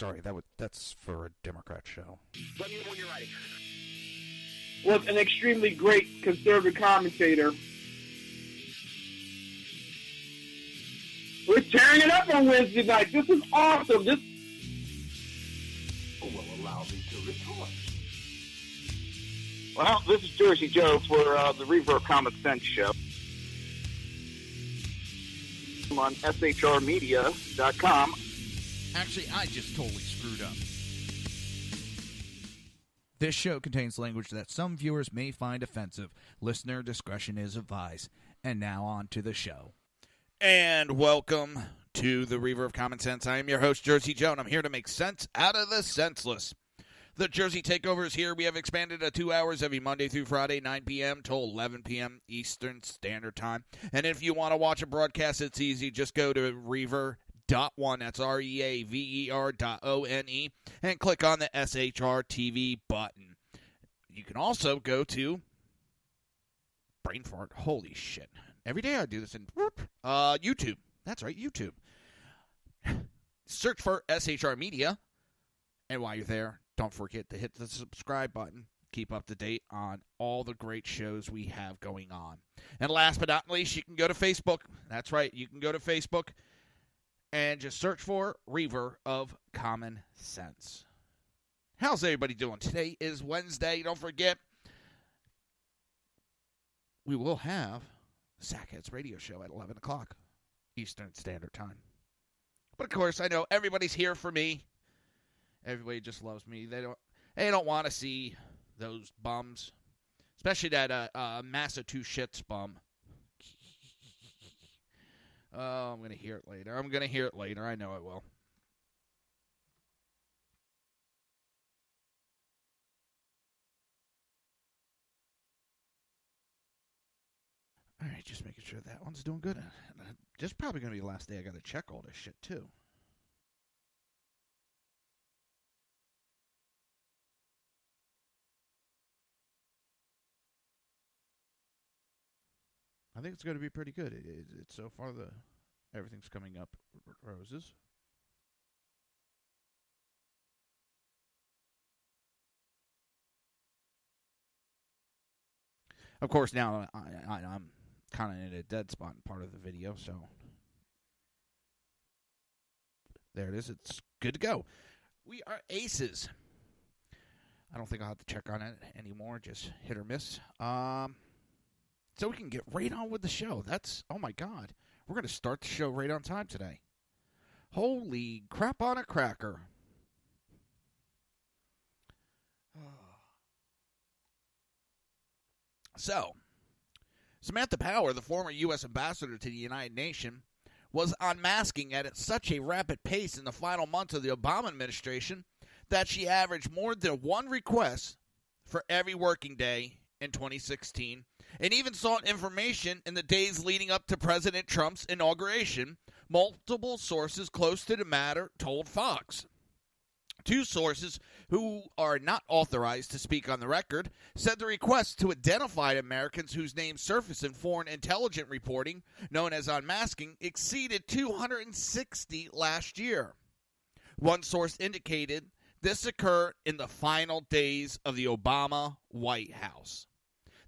sorry, that's for a Democrat show. Let me know when you're ready. Was an extremely great conservative commentator. We're tearing it up on Wednesday night. This is awesome. This will allow me to retort. Well, this is Jersey Joe for the Reaver of Common Sense show. I'm on shrmedia.com. Actually, I just totally screwed up. This show contains language that some viewers may find offensive. Listener discretion is advised. And now on to the show. And welcome to the Reaver of Common Sense. I am your host, Jersey Joe, and I'm here to make sense out of the senseless. The Jersey Takeover is here. We have expanded to 2 hours every Monday through Friday, 9 p.m. till 11 p.m. Eastern Standard Time. And if you want to watch a broadcast, it's easy. Just go to Reaver.one, that's REAVER.ONE, and click on the SHR TV button. You can also go to brain fart. Holy shit. Every day I do this in YouTube. That's right, YouTube. Search for SHR Media. And while you're there, don't forget to hit the subscribe button. Keep up to date on all the great shows we have going on. And last but not least, you can go to Facebook. That's right, you can go to Facebook and just search for Reaver of Common Sense. How's everybody doing? Today is Wednesday. Don't forget, we will have Sackhead's radio show at 11 o'clock Eastern Standard Time. But, of course, I know everybody's here for me. Everybody just loves me. They don't want to see those bums, especially that Massachusetts bum. Oh, I'm going to hear it later. I know I will. All right, just making sure that one's doing good. This is probably going to be the last day I got to check all this shit, too. I think it's going to be pretty good. It's so far everything's coming up roses. Of course, now I'm kind of in a dead spot in part of the video, so there it is. It's good to go. We are aces. I don't think I'll have to check on it anymore. Just hit or miss. So we can get right on with the show. Oh my God. We're going to start the show right on time today. Holy crap on a cracker. So, Samantha Power, the former U.S. ambassador to the United Nations, was unmasking at such a rapid pace in the final months of the Obama administration that she averaged more than one request for every working day in 2016, and even sought information in the days leading up to President Trump's inauguration. Multiple sources close to the matter told Fox. Two sources who are not authorized to speak on the record said the request to identify Americans whose names surface in foreign intelligence reporting, known as unmasking, exceeded 260 last year. One source indicated this occurred in the final days of the Obama White House.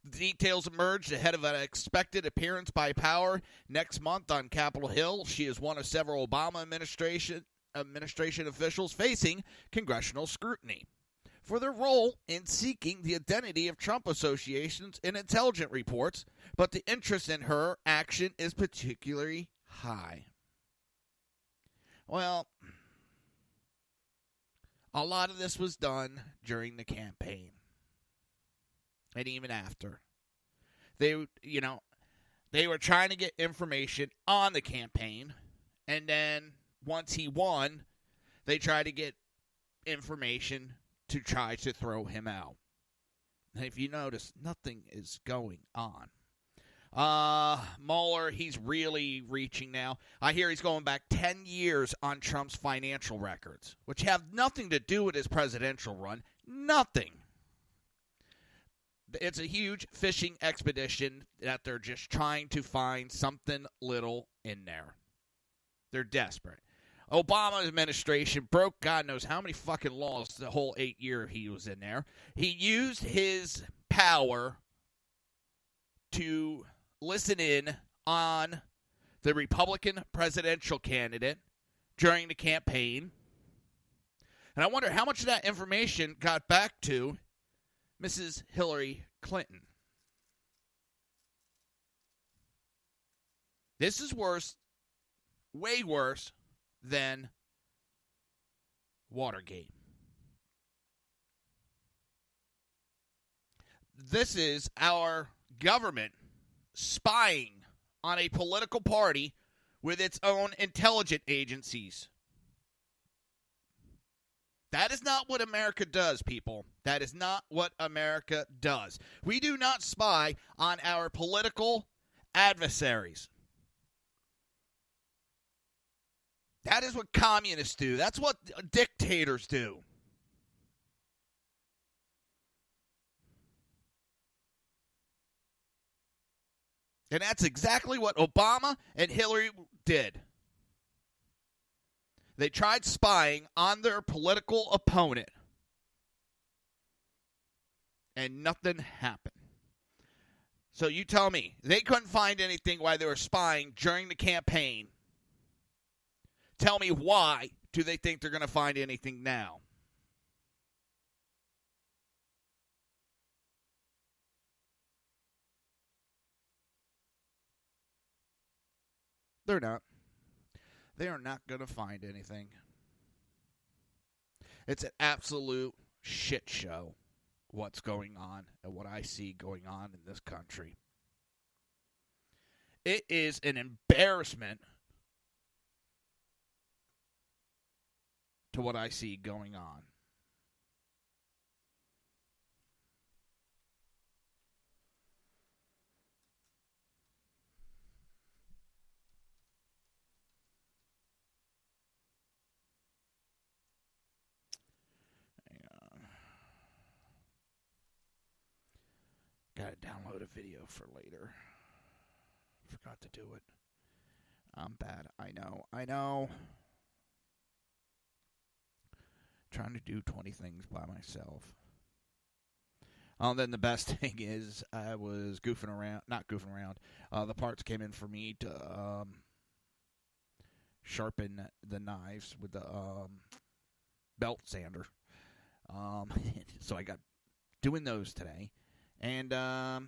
The details emerged ahead of an expected appearance by Power next month on Capitol Hill. She is one of several Obama administration officials facing congressional scrutiny for their role in seeking the identity of Trump associations in intelligence reports, but the interest in her action is particularly high. Well, a lot of this was done during the campaign. And even after. They were trying to get information on the campaign. And then once he won, they tried to get information to try to throw him out. And if you notice, nothing is going on. Mueller, he's really reaching now. I hear he's going back 10 years on Trump's financial records, which have nothing to do with his presidential run. Nothing. It's a huge fishing expedition that they're just trying to find something little in there. They're desperate. Obama administration broke God knows how many fucking laws the whole 8 year he was in there. He used his power to listen in on the Republican presidential candidate during the campaign. And I wonder how much of that information got back to Mrs. Hillary Clinton. This is worse, way worse than Watergate. This is our government spying on a political party with its own intelligence agencies. That is not what America does, people. That is not what America does. We do not spy on our political adversaries. That is what communists do. That's what dictators do. And that's exactly what Obama and Hillary did. They tried spying on their political opponent. And nothing happened. So you tell me, they couldn't find anything while they were spying during the campaign. Tell me, why do they think they're going to find anything now? They're not. They are not going to find anything. It's an absolute shit show, what's going on and what I see going on in this country. It is an embarrassment to what I see going on. Gotta download a video for later. Forgot to do it. I'm bad. I know. Trying to do 20 things by myself. Then the best thing is I was not goofing around. The parts came in for me to sharpen the knives with the belt sander. So I got doing those today. And, of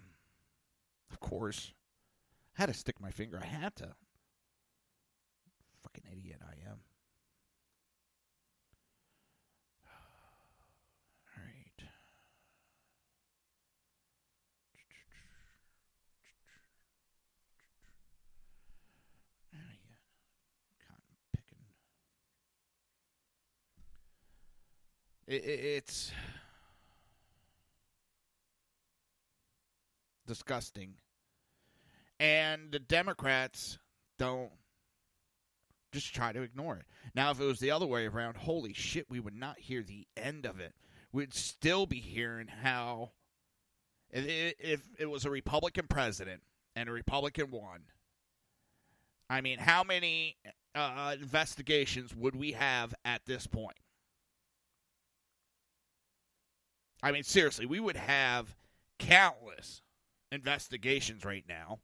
course, I had to stick my finger. I had to. Fucking idiot I am. All right. Cotton picking. It's disgusting. And the Democrats don't just try to ignore it. Now, if it was the other way around, holy shit, we would not hear the end of it. We'd still be hearing how, if it was a Republican president and a Republican won, I mean, how many investigations would we have at this point? I mean, seriously, we would have countless investigations right now.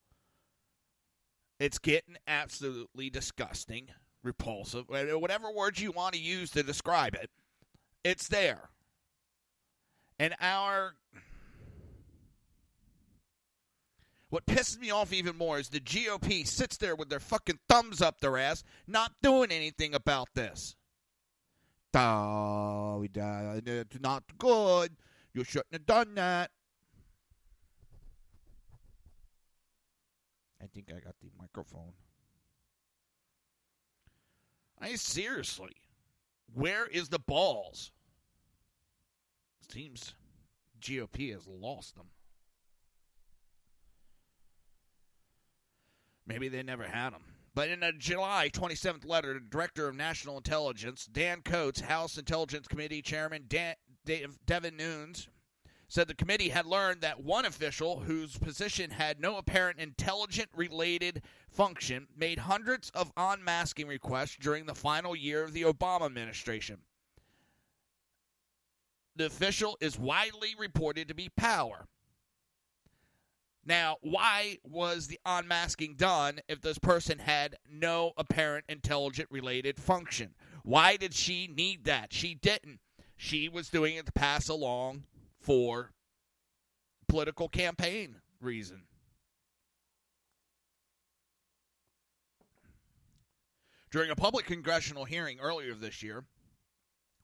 It's getting absolutely disgusting, repulsive, whatever words you want to use to describe it. It's there. And what pisses me off even more is the GOP sits there with their fucking thumbs up their ass, not doing anything about this. Oh, it's not good. You shouldn't have done that. I think I got the microphone. Seriously, where is the balls? Seems GOP has lost them. Maybe they never had them. But in a July 27th letter, the Director of National Intelligence, Dan Coates, House Intelligence Committee Chairman Devin Nunes, said the committee had learned that one official whose position had no apparent intelligence-related function made hundreds of unmasking requests during the final year of the Obama administration. The official is widely reported to be Power. Now, why was the unmasking done if this person had no apparent intelligence-related function? Why did she need that? She didn't. She was doing it to pass along for political campaign reason. During a public congressional hearing earlier this year,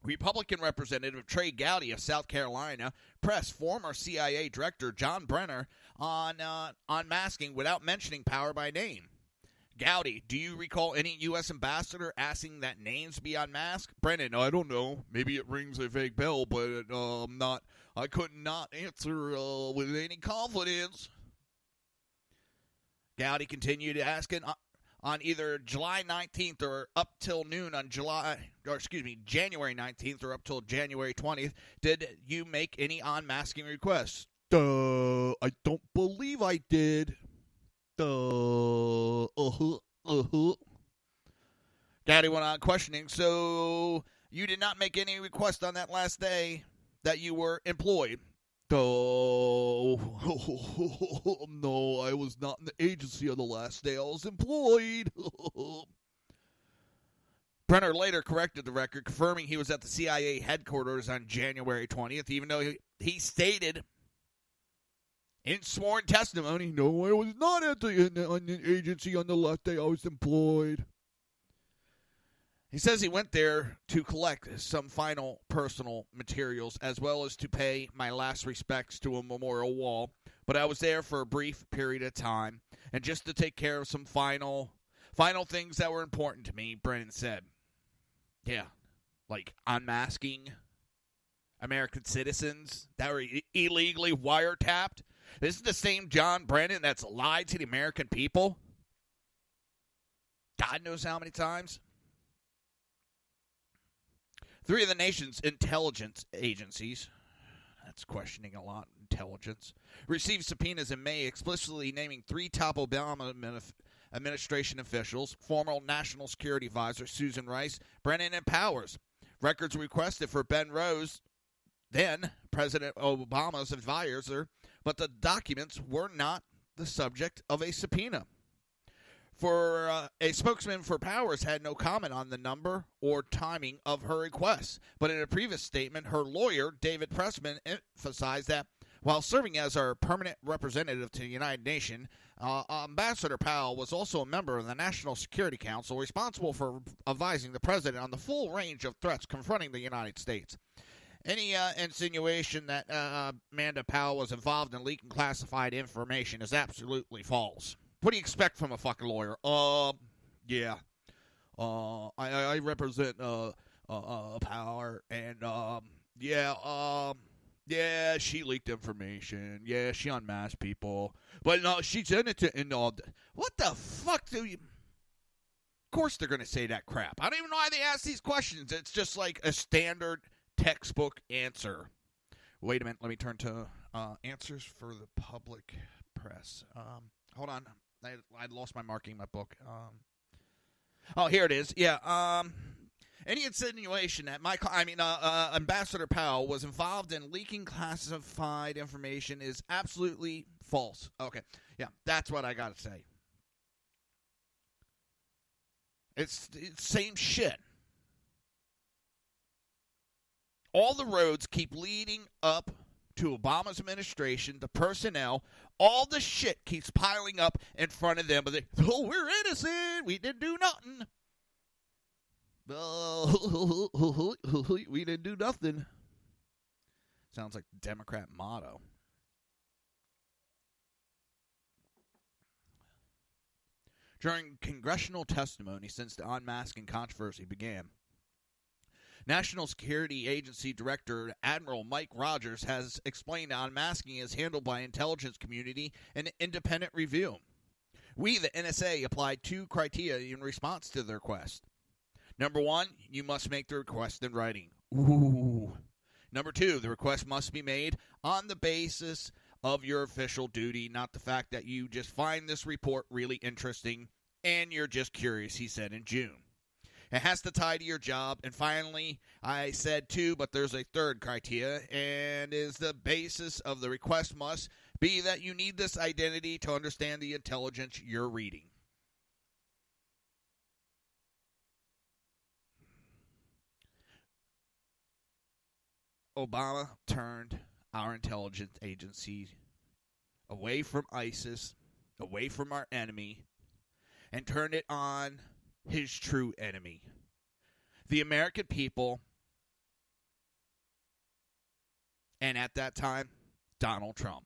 Republican Representative Trey Gowdy of South Carolina pressed former CIA Director John Brenner on unmasking without mentioning Power by name. Gowdy, do you recall any U.S. ambassador asking that names be unmasked? Brennan, I don't know. Maybe it rings a vague bell, but I could not answer with any confidence. Gowdy continued asking on either July 19th or up till noon on January 19th or up till January 20th, did you make any unmasking requests? I don't believe I did. Gowdy went on questioning, so you did not make any request on that last day that you were employed? No, I was not in the agency on the last day I was employed. Brenner later corrected the record, confirming he was at the CIA headquarters on January 20th, even though he stated in sworn testimony, no, I was not at the agency on the last day I was employed. He says he went there to collect some final personal materials as well as to pay my last respects to a memorial wall, but I was there for a brief period of time and just to take care of some final things that were important to me, Brennan said. Yeah, like unmasking American citizens that were illegally wiretapped. This is the same John Brennan that's lied to the American people. God knows how many times. 3 of the nation's intelligence agencies, that's questioning a lot, intelligence, received subpoenas in May explicitly naming 3 top Obama administration officials, former National Security Advisor Susan Rice, Brennan, and Powers. Records requested for Ben Rose, then President Obama's advisor, but the documents were not the subject of a subpoena. For a spokesman for Powers had no comment on the number or timing of her requests, but in a previous statement, her lawyer, David Pressman, emphasized that while serving as our permanent representative to the United Nations, Ambassador Powell was also a member of the National Security Council responsible for advising the president on the full range of threats confronting the United States. Any insinuation that Amanda Powell was involved in leaking classified information is absolutely false. What do you expect from a fucking lawyer? Yeah. I represent Power, and yeah, she leaked information. Yeah, she unmasked people, but no, she sent it to. And what the fuck do you? Of course, they're gonna say that crap. I don't even know why they ask these questions. It's just like a standard textbook answer. Wait a minute. Let me turn to answers for the public press. Hold on. I lost my marking in my book. Oh, here it is. Yeah. Any insinuation that Ambassador Powell was involved in leaking classified information is absolutely false. Okay. Yeah, that's what I got to say. It's same shit. All the roads keep leading up to Obama's administration, the personnel, all the shit keeps piling up in front of them. But we're innocent. We didn't do nothing. We didn't do nothing. Sounds like the Democrat motto. During congressional testimony since the unmasking controversy began, National Security Agency Director Admiral Mike Rogers has explained that unmasking is handled by intelligence community and independent review. We, the NSA, applied 2 criteria in response to the request. Number 1, you must make the request in writing. Ooh. Number 2, the request must be made on the basis of your official duty, not the fact that you just find this report really interesting and you're just curious, he said in June. It has to tie to your job. And finally, I said 2, but there's a third criteria, and is the basis of the request must be that you need this identity to understand the intelligence you're reading. Obama turned our intelligence agency away from ISIS, away from our enemy, and turned it on his true enemy, the American people, and at that time, Donald Trump.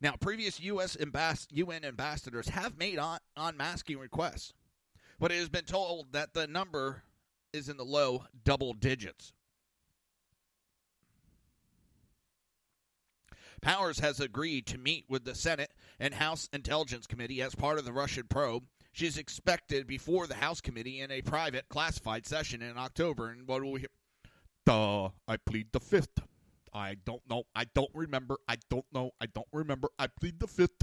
Now, previous UN ambassadors have made unmasking requests, but it has been told that the number is in the low double digits. Powers has agreed to meet with the Senate and House Intelligence Committee as part of the Russian probe. She is expected before the House Committee in a private classified session in October. And what will we hear? I plead the fifth. I don't know. I don't remember. I don't know. I don't remember. I plead the fifth.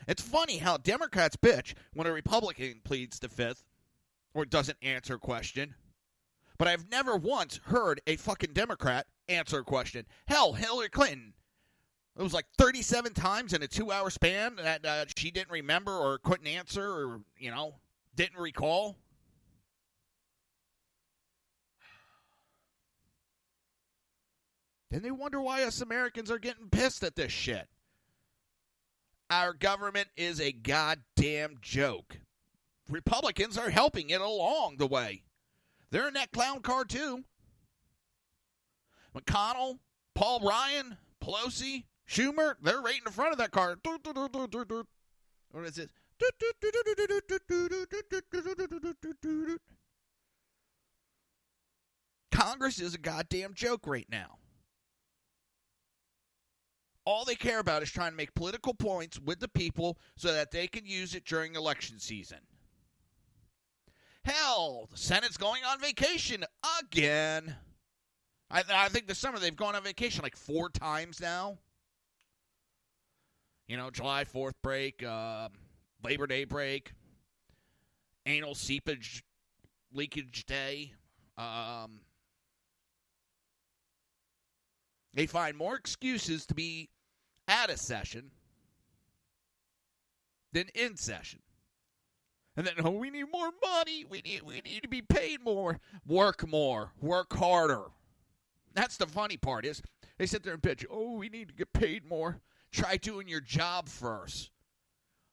It's funny how Democrats bitch when a Republican pleads the fifth or doesn't answer a question. But I've never once heard a fucking Democrat answer a question. Hell, Hillary Clinton. It was like 37 times in a 2-hour span that she didn't remember or couldn't answer or, didn't recall. Then they wonder why us Americans are getting pissed at this shit. Our government is a goddamn joke. Republicans are helping it along the way. They're in that clown car too. McConnell, Paul Ryan, Pelosi, Schumer, they're right in the front of that car. What is this? Congress is a goddamn joke right now. All they care about is trying to make political points with the people so that they can use it during election season. Hell, the Senate's going on vacation again. I think this summer they've gone on vacation like 4 times now. July 4th break, Labor Day break, anal seepage leakage day. They find more excuses to be at a session than in session. And then, we need more money. We need to be paid more. Work more. Work harder. That's the funny part is they sit there and bitch, we need to get paid more. Try doing your job first.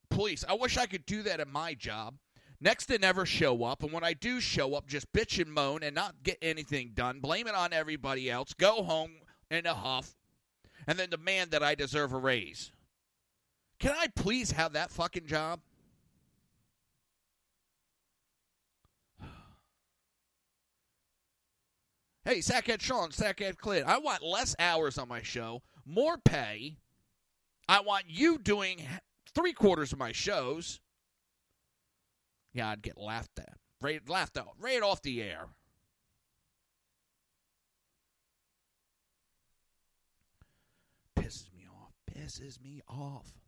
Please, I wish I could do that at my job. Next to never show up, and when I do show up, just bitch and moan and not get anything done. Blame it on everybody else. Go home in a huff, and then demand that I deserve a raise. Can I please have that fucking job? Hey, Sackhead Sean, Sackhead Clint, I want less hours on my show, more pay. I want you doing 3/4 of my shows. Yeah, I'd get laughed at. Laughed out right off the air. Pisses me off. Pisses me off.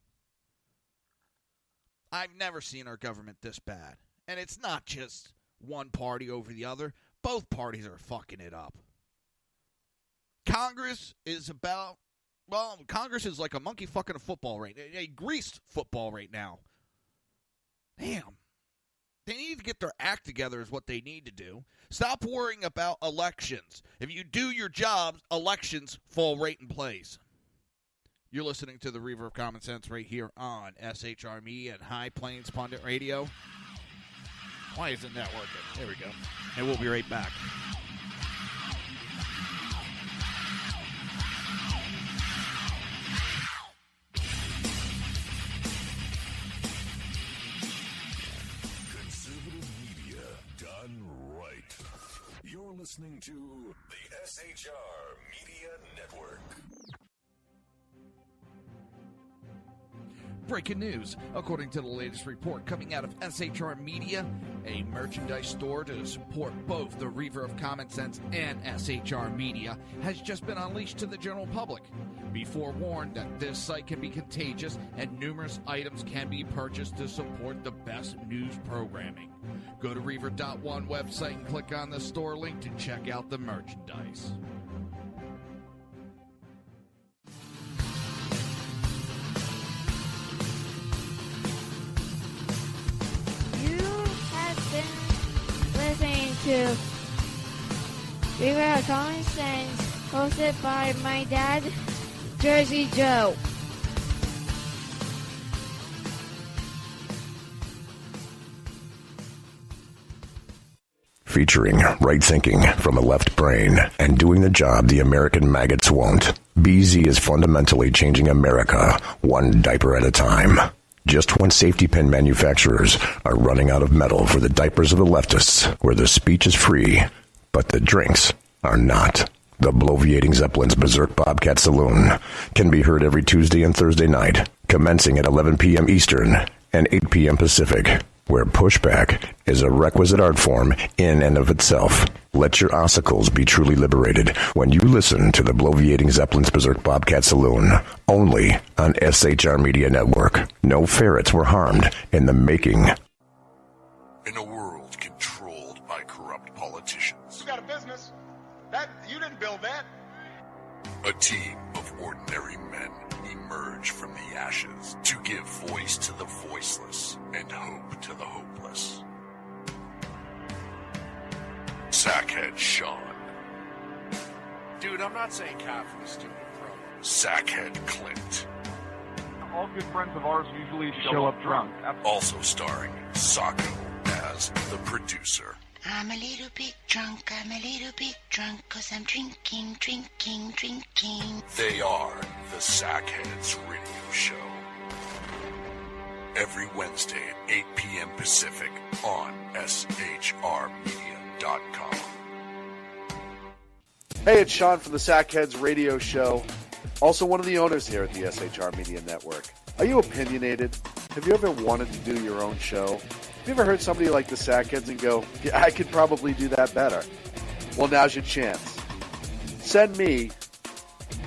I've never seen our government this bad. And it's not just one party over the other. Both parties are fucking it up. Congress is Congress is like a monkey fucking a football right now. A greased football right now. Damn. They need to get their act together is what they need to do. Stop worrying about elections. If you do your job, elections fall right in place. You're listening to the Reaver of Common Sense right here on SHR Media and High Plains Pundit Radio. Why isn't that working? There we go. And we'll be right back. Conservative media done right. You're listening to the SHR Media Network. Breaking news. According to the latest report coming out of SHR Media, a merchandise store to support both the Reaver of Common Sense and SHR Media has just been unleashed to the general public. Be forewarned that this site can be contagious and numerous items can be purchased to support the best news programming. Go to Reaver.one website and click on the store link to check out the merchandise. Listening to Reaver of Common Sense, hosted by my dad, Jersey Joe. Featuring right thinking from a left brain and doing the job the American maggots won't. BZ is fundamentally changing America one diaper at a time. Just when safety pin manufacturers are running out of metal for the diapers of the leftists, where the speech is free, but the drinks are not. The Bloviating Zeppelin's Berserk Bobcat Saloon can be heard every Tuesday and Thursday night, commencing at 11 p.m. Eastern and 8 p.m. Pacific, where pushback is a requisite art form in and of itself. Let your ossicles be truly liberated when you listen to the Bloviating Zeppelin's Berserk Bobcat Saloon, only on SHR Media Network. No ferrets were harmed in the making. In a world controlled by corrupt politicians, You got a business. That you didn't build that. a team of ordinary men emerge from the ashes to give voice to the voiceless and hope to the hopeless. Sackhead Sean, Dude, I'm not saying cop for the stupid pro. Sackhead Clint, All good friends of ours usually show up drunk. also starring Sacco as the producer. I'm a little bit drunk, 'cause I'm drinking. They are the Sackheads Radio Show. Every Wednesday at 8 p.m. Pacific on shrmedia.com. Hey, it's Sean from the Sackheads Radio Show, also one of the owners here at the SHR Media Network. Are you opinionated? Have you ever wanted to do your own show? Have you ever heard somebody like the Sackheads and go, yeah, I could probably do that better? Well, now's your chance. Send me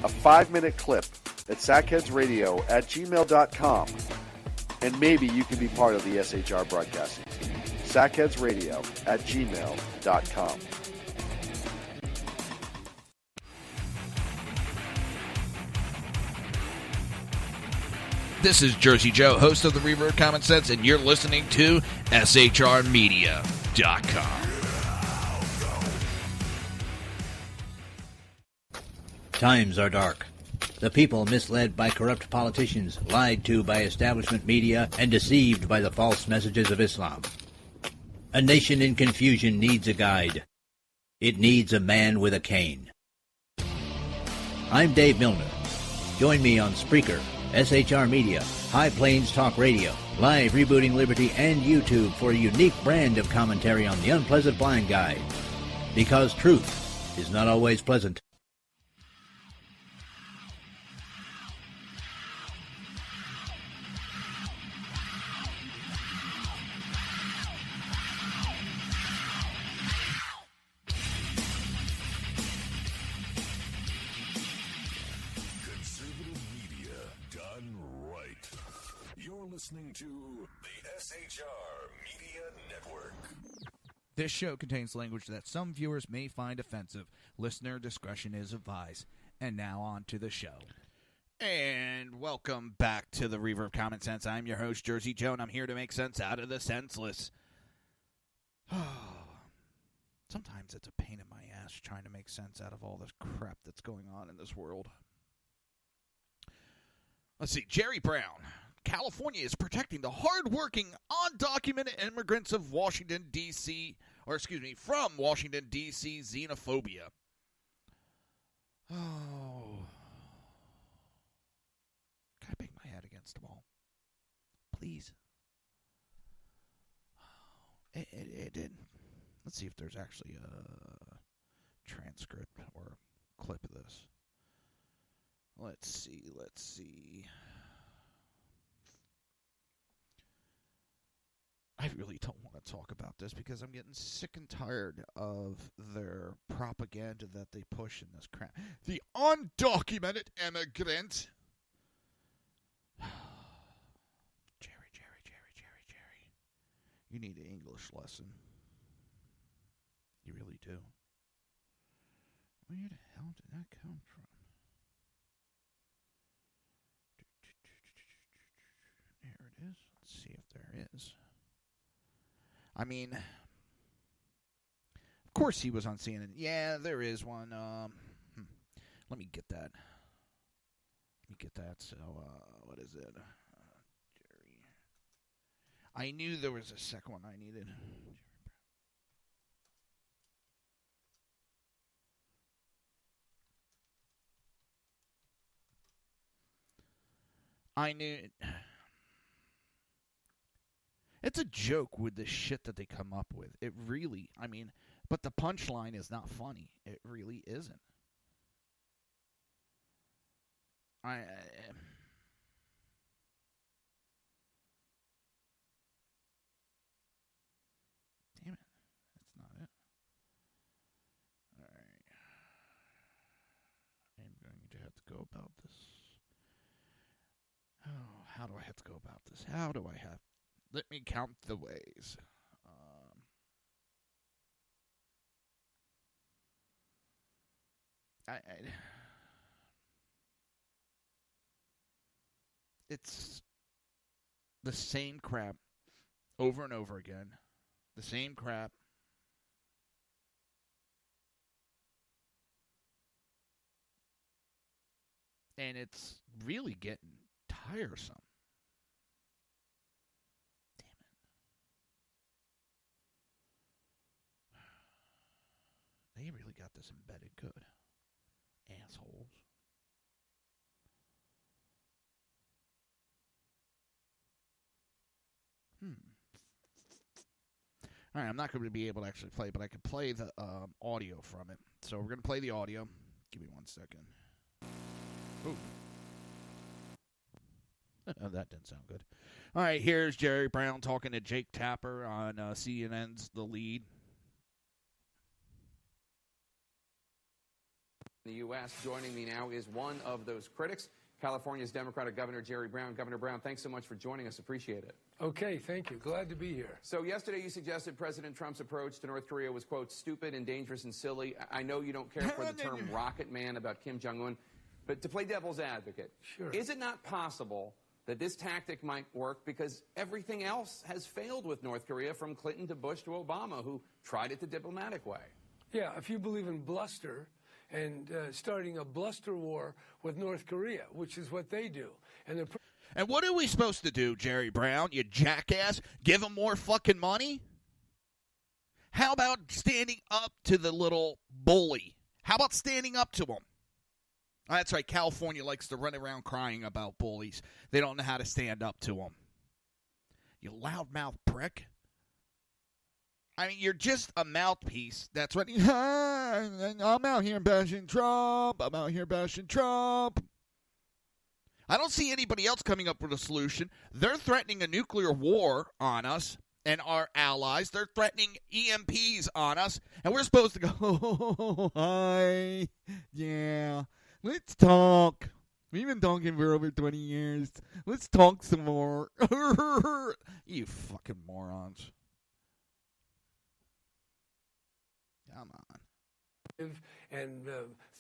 a 5-minute clip at sackheadsradio@gmail.com, and maybe you can be part of the SHR broadcasting team. sackheadsradio@gmail.com. This is Jersey Joe, host of the Reaver of Common Sense, and you're listening to SHRmedia.com. Times are dark. The people misled by corrupt politicians, lied to by establishment media, and deceived by the false messages of Islam. A nation in confusion needs a guide. It needs a man with a cane. I'm Dave Milner. Join me on Spreaker, SHR Media, High Plains Talk Radio, Live Rebooting Liberty, and YouTube for a unique brand of commentary on the unpleasant blind guide. Because truth is not always pleasant. Listening to the SHR Media Network. This show contains language that some viewers may find offensive. Listener discretion is advised. And now on to the show. And welcome back to the Reaver of Common Sense. I'm your host, Jersey Joe, and I'm here to make sense out of the senseless. Sometimes it's a pain in my ass trying to make sense out of all this crap that's going on in this world. Let's see. Jerry Brown. California is protecting the hardworking, undocumented immigrants of Washington, D.C., from Washington, D.C. xenophobia. Oh. Can I bang my head against the wall? Please. It didn't. Let's see if there's actually a transcript or a clip of this. Let's see. I really don't want to talk about this because I'm getting sick and tired of their propaganda that they push in this crap. The undocumented immigrant. Jerry. You need an English lesson. You really do. Where the hell did that come from? There it is. Let's see if there is. I mean, of course he was on CNN. Yeah, there is one. Let me get that. So, what is it? Jerry. I knew there was a second one I needed. I knew it. It's a joke with the shit that they come up with. It really, I mean, but the punchline is not funny. It really isn't. Damn it. That's not it. All right. I'm going to have to go about this. Oh, how do I have to go about this? Let me count the ways. It's the same crap over and over again. The same crap. And it's really getting tiresome. They really got this embedded good. Assholes. All right, I'm not going to be able to actually play, but I can play the audio from it. So we're going to play the audio. Give me 1 second. Ooh. That didn't sound good. All right, here's Jerry Brown talking to Jake Tapper on CNN's The Lead. The U.S. Joining me now is one of those critics, California's Democratic Governor Jerry Brown. Governor Brown, thanks so much for joining us. Appreciate it. Okay, thank you. Glad to be here. So yesterday you suggested President Trump's approach to North Korea was, quote, stupid and dangerous and silly. I know you don't care for the term rocket man about Kim Jong-un, but to play devil's advocate, sure. Is it not possible that this tactic might work because everything else has failed with North Korea, from Clinton to Bush to Obama, who tried it the diplomatic way? Yeah, if you believe in bluster and starting a bluster war with North Korea, which is what they do. And what are we supposed to do, Jerry Brown, you jackass? Give them more fucking money? How about standing up to the little bully? How about standing up to him? That's right, California likes to run around crying about bullies. They don't know how to stand up to them. You loudmouth prick. I mean, you're just a mouthpiece. That's what. I'm out here bashing Trump. I don't see anybody else coming up with a solution. They're threatening a nuclear war on us and our allies. They're threatening EMPs on us. And we're supposed to go, oh, hi. Yeah. Let's talk. We've been talking for over 20 years. Let's talk some more. You fucking morons. Come on. And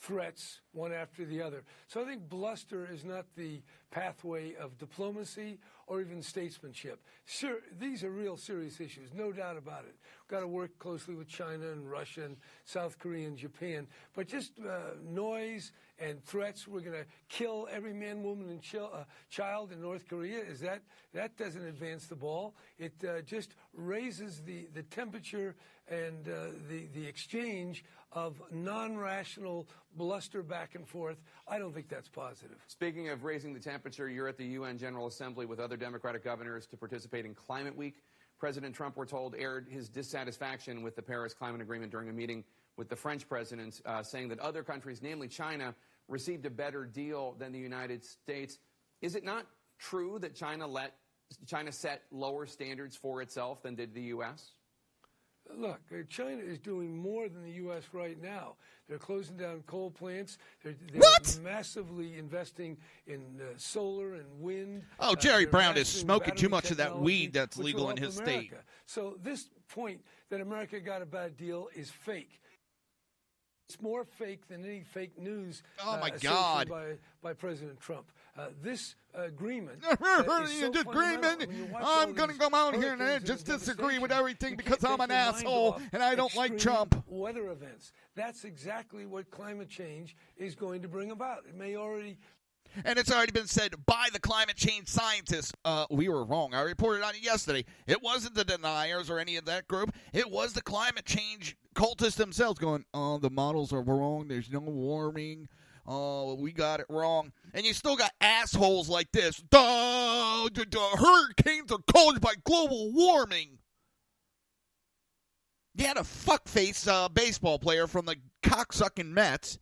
threats one after the other. So I think bluster is not the pathway of diplomacy or even statesmanship. Sure, these are real serious issues, no doubt about it. We've got to work closely with China and Russia and South Korea and Japan. But just noise and threats, we're going to kill every man, woman, and child in North Korea, that doesn't advance the ball. It just raises the temperature and the exchange of non-rational bluster back and forth. I don't think that's positive. Speaking of raising the temperature, you're at the UN General Assembly with other Democratic governors to participate in Climate Week. President Trump, we're told, aired his dissatisfaction with the Paris Climate Agreement during a meeting with the French president, saying that other countries, namely China, received a better deal than the United States. Is it not true that China let China set lower standards for itself than did the U.S.? Look, China is doing more than the U.S. right now. They're closing down coal plants. They're massively investing in solar and wind. Oh, Jerry Brown is smoking too much of that weed that's legal in his state. So this point that America got a bad deal is fake. It's more fake than any fake news my God. by President Trump. This agreement I'm going to come out here and just disagree with everything because I'm an asshole and I don't like Trump. Weather events. That's exactly what climate change is going to bring about. It may already... And it's already been said by the climate change scientists. We were wrong. I reported on it yesterday. It wasn't the deniers or any of that group. It was the climate change cultists themselves going, oh, the models are wrong. There's no warming. Oh, we got it wrong. And you still got assholes like this. The hurricanes are caused by global warming. You had a fuckface baseball player from the cocksucking Mets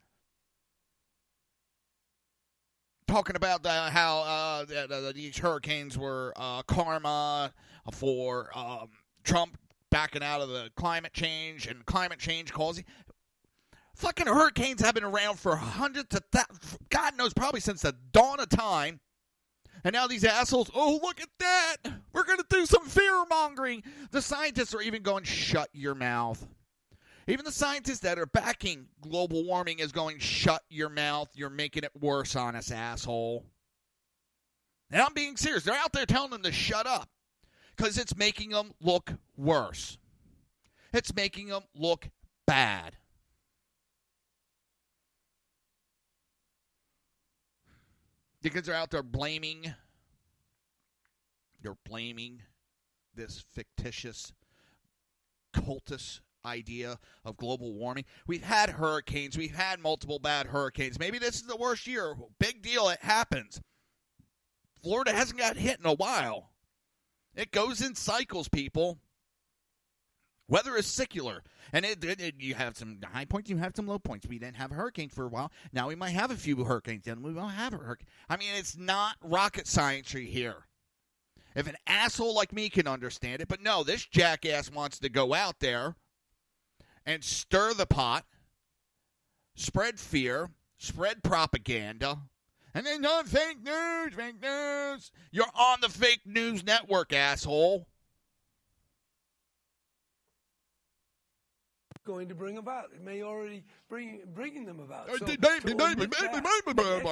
talking about how these hurricanes were karma for Trump backing out of the climate change and climate change causing. Fucking hurricanes have been around for hundreds of God knows, probably since the dawn of time. And now these assholes, oh, look at that. We're going to do some fear-mongering. The scientists are even going, shut your mouth. Even the scientists that are backing global warming is going, shut your mouth. You're making it worse on us, asshole. And I'm being serious. They're out there telling them to shut up because it's making them look worse. It's making them look bad. Because they're out there blaming this fictitious cultist idea of global warming. We've had hurricanes. We've had multiple bad hurricanes. Maybe this is the worst year. Big deal. It happens. Florida hasn't got hit in a while. It goes in cycles, people. Weather is secular. And you have some high points, you have some low points. We didn't have a hurricane for a while. Now we might have a few hurricanes. Then we won't have a hurricane. I mean, it's not rocket science here. If an asshole like me can understand it. But no, this jackass wants to go out there and stir the pot, spread fear, spread propaganda. And then, no, fake news. You're on the fake news network, asshole. Going to bring about. It may already bringing them about. So,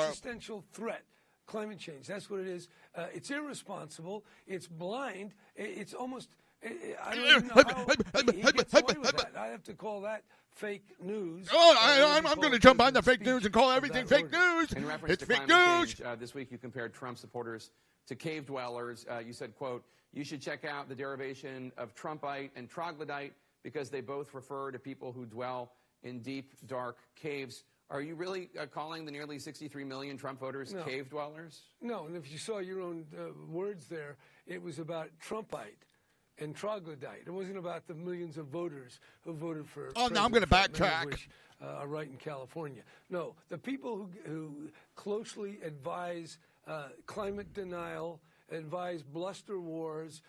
existential threat, climate change. That's what it is. It's irresponsible. It's blind. It's almost. I don't even know how he gets away with that. I have to call that fake news. Oh, I'm going to jump on the fake news and call everything fake news. In reference it's to fake climate news. change, this week you compared Trump supporters to cave dwellers. You said, quote, you should check out the derivation of Trumpite and troglodyte because they both refer to people who dwell in deep, dark caves. Are you really calling the nearly 63 million Trump voters cave dwellers? No, and if you saw your own words there, it was about Trumpite and troglodyte. It wasn't about the millions of voters who voted for Oh, now I'm going to backtrack. Which are right in California. No, the people who closely advise climate denial, advise bluster wars,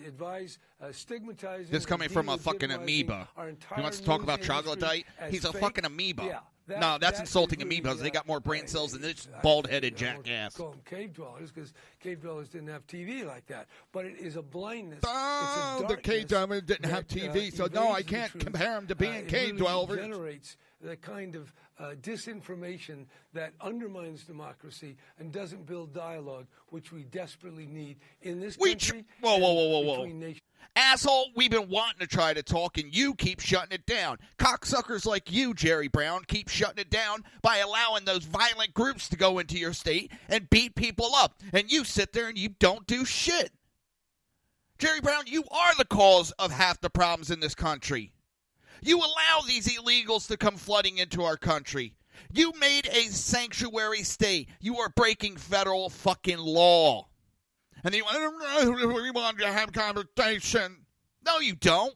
advise stigmatizing. This coming from a fucking amoeba. He wants to talk about troglodyte. He's a fucking amoeba. Yeah, no, that's insulting amoebas. They got more brain cells than this bald-headed jackass. Call them cave dwellers because cave dwellers didn't have TV like that. But it is a blindness. Oh, it's a the cave dwellers didn't have TV, so no, I can't compare them to being cave dwellers. It generates the kind of disinformation that undermines democracy and doesn't build dialogue, which we desperately need in this country. Whoa. Asshole, we've been wanting to try to talk, and you keep shutting it down. Cocksuckers like you, Jerry Brown, keep shutting it down by allowing those violent groups to go into your state and beat people up. And you sit there and you don't do shit. Jerry Brown, you are the cause of half the problems in this country. You allow these illegals to come flooding into our country. You made a sanctuary state. You are breaking federal fucking law. And you want to have conversation. No, you don't.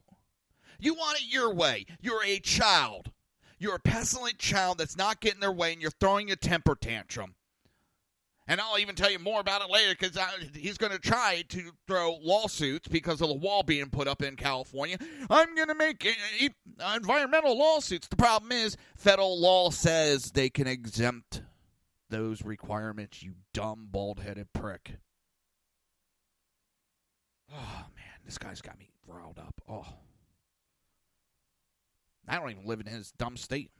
You want it your way. You're a child. You're a pestilent child that's not getting their way, and you're throwing a temper tantrum. And I'll even tell you more about it later because he's going to try to throw lawsuits because of the wall being put up in California. I'm going to make environmental lawsuits. The problem is federal law says they can exempt those requirements, you dumb, bald-headed prick. Oh, man, this guy's got me riled up. Oh. I don't even live in his dumb state.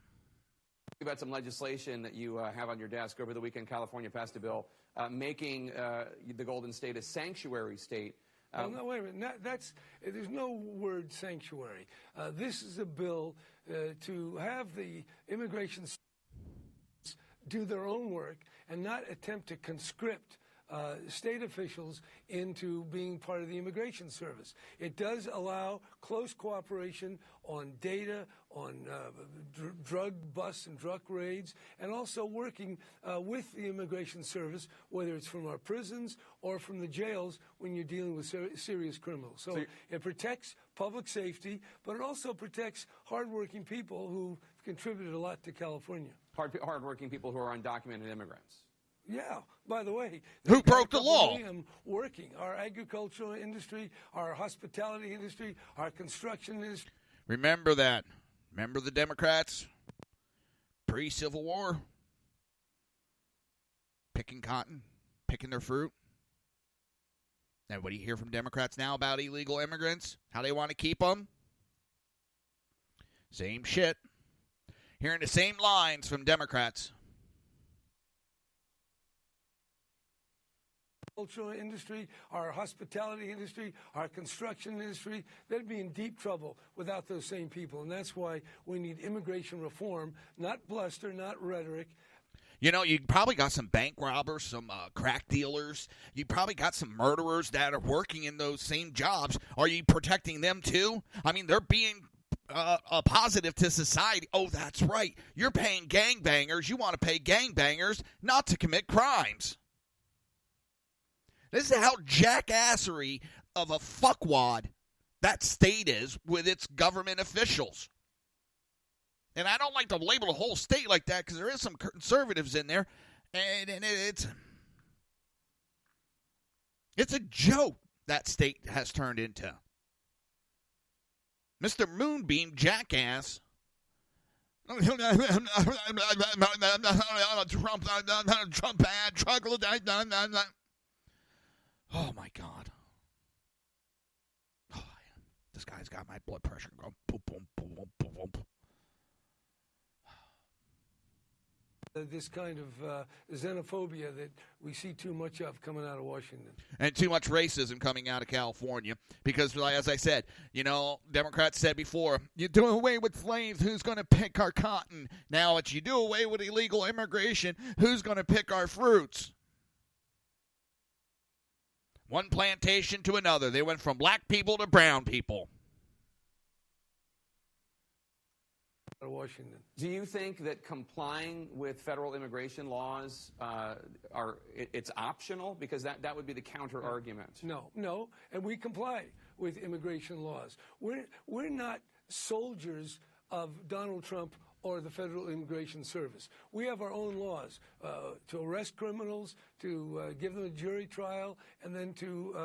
About some legislation that you have on your desk. Over the weekend, California passed a bill making the Golden State a sanctuary state. No, wait a minute. There's no word sanctuary. This is a bill to have the immigration do their own work and not attempt to conscript state officials into being part of the immigration service. It does allow close cooperation on data, on drug busts and drug raids, and also working with the immigration service, whether it's from our prisons or from the jails when you're dealing with serious criminals. So it protects public safety, but it also protects hardworking people who contributed a lot to California. Hardworking people who are undocumented immigrants. Yeah. By the way, who broke the law? Working our agricultural industry, our hospitality industry, our construction industry. Remember that. Remember the Democrats pre-Civil War picking cotton, picking their fruit. And what do you hear from Democrats now about illegal immigrants? How they want to keep them? Same shit. Hearing the same lines from Democrats. Cultural industry, our hospitality industry, our construction industry, they'd be in deep trouble without those same people. And that's why we need immigration reform, not bluster, not rhetoric. You know, you probably got some bank robbers, some crack dealers. You probably got some murderers that are working in those same jobs. Are you protecting them too? I mean, they're being a positive to society. Oh, that's right. You're paying gangbangers. You want to pay gangbangers not to commit crimes. This is how jackassery of a fuckwad that state is with its government officials. And I don't like to label the whole state like that because there is some conservatives in there. And it's a joke that state has turned into. Mr. Moonbeam Jackass. Oh, my God. Oh, this guy's got my blood pressure going boom, boom, boom, boom, boom, boom. This kind of xenophobia that we see too much of coming out of Washington. And too much racism coming out of California. Because, as I said, Democrats said before, you do away with slaves, who's going to pick our cotton? Now it's you do away with illegal immigration, who's going to pick our fruits? One plantation to another. They went from black people to brown people. Washington. Do you think that complying with federal immigration laws it's optional? Because that would be the counter argument. No, and we comply with immigration laws. We're not soldiers of Donald Trump or the Federal Immigration Service. We have our own laws to arrest criminals, to give them a jury trial, and then to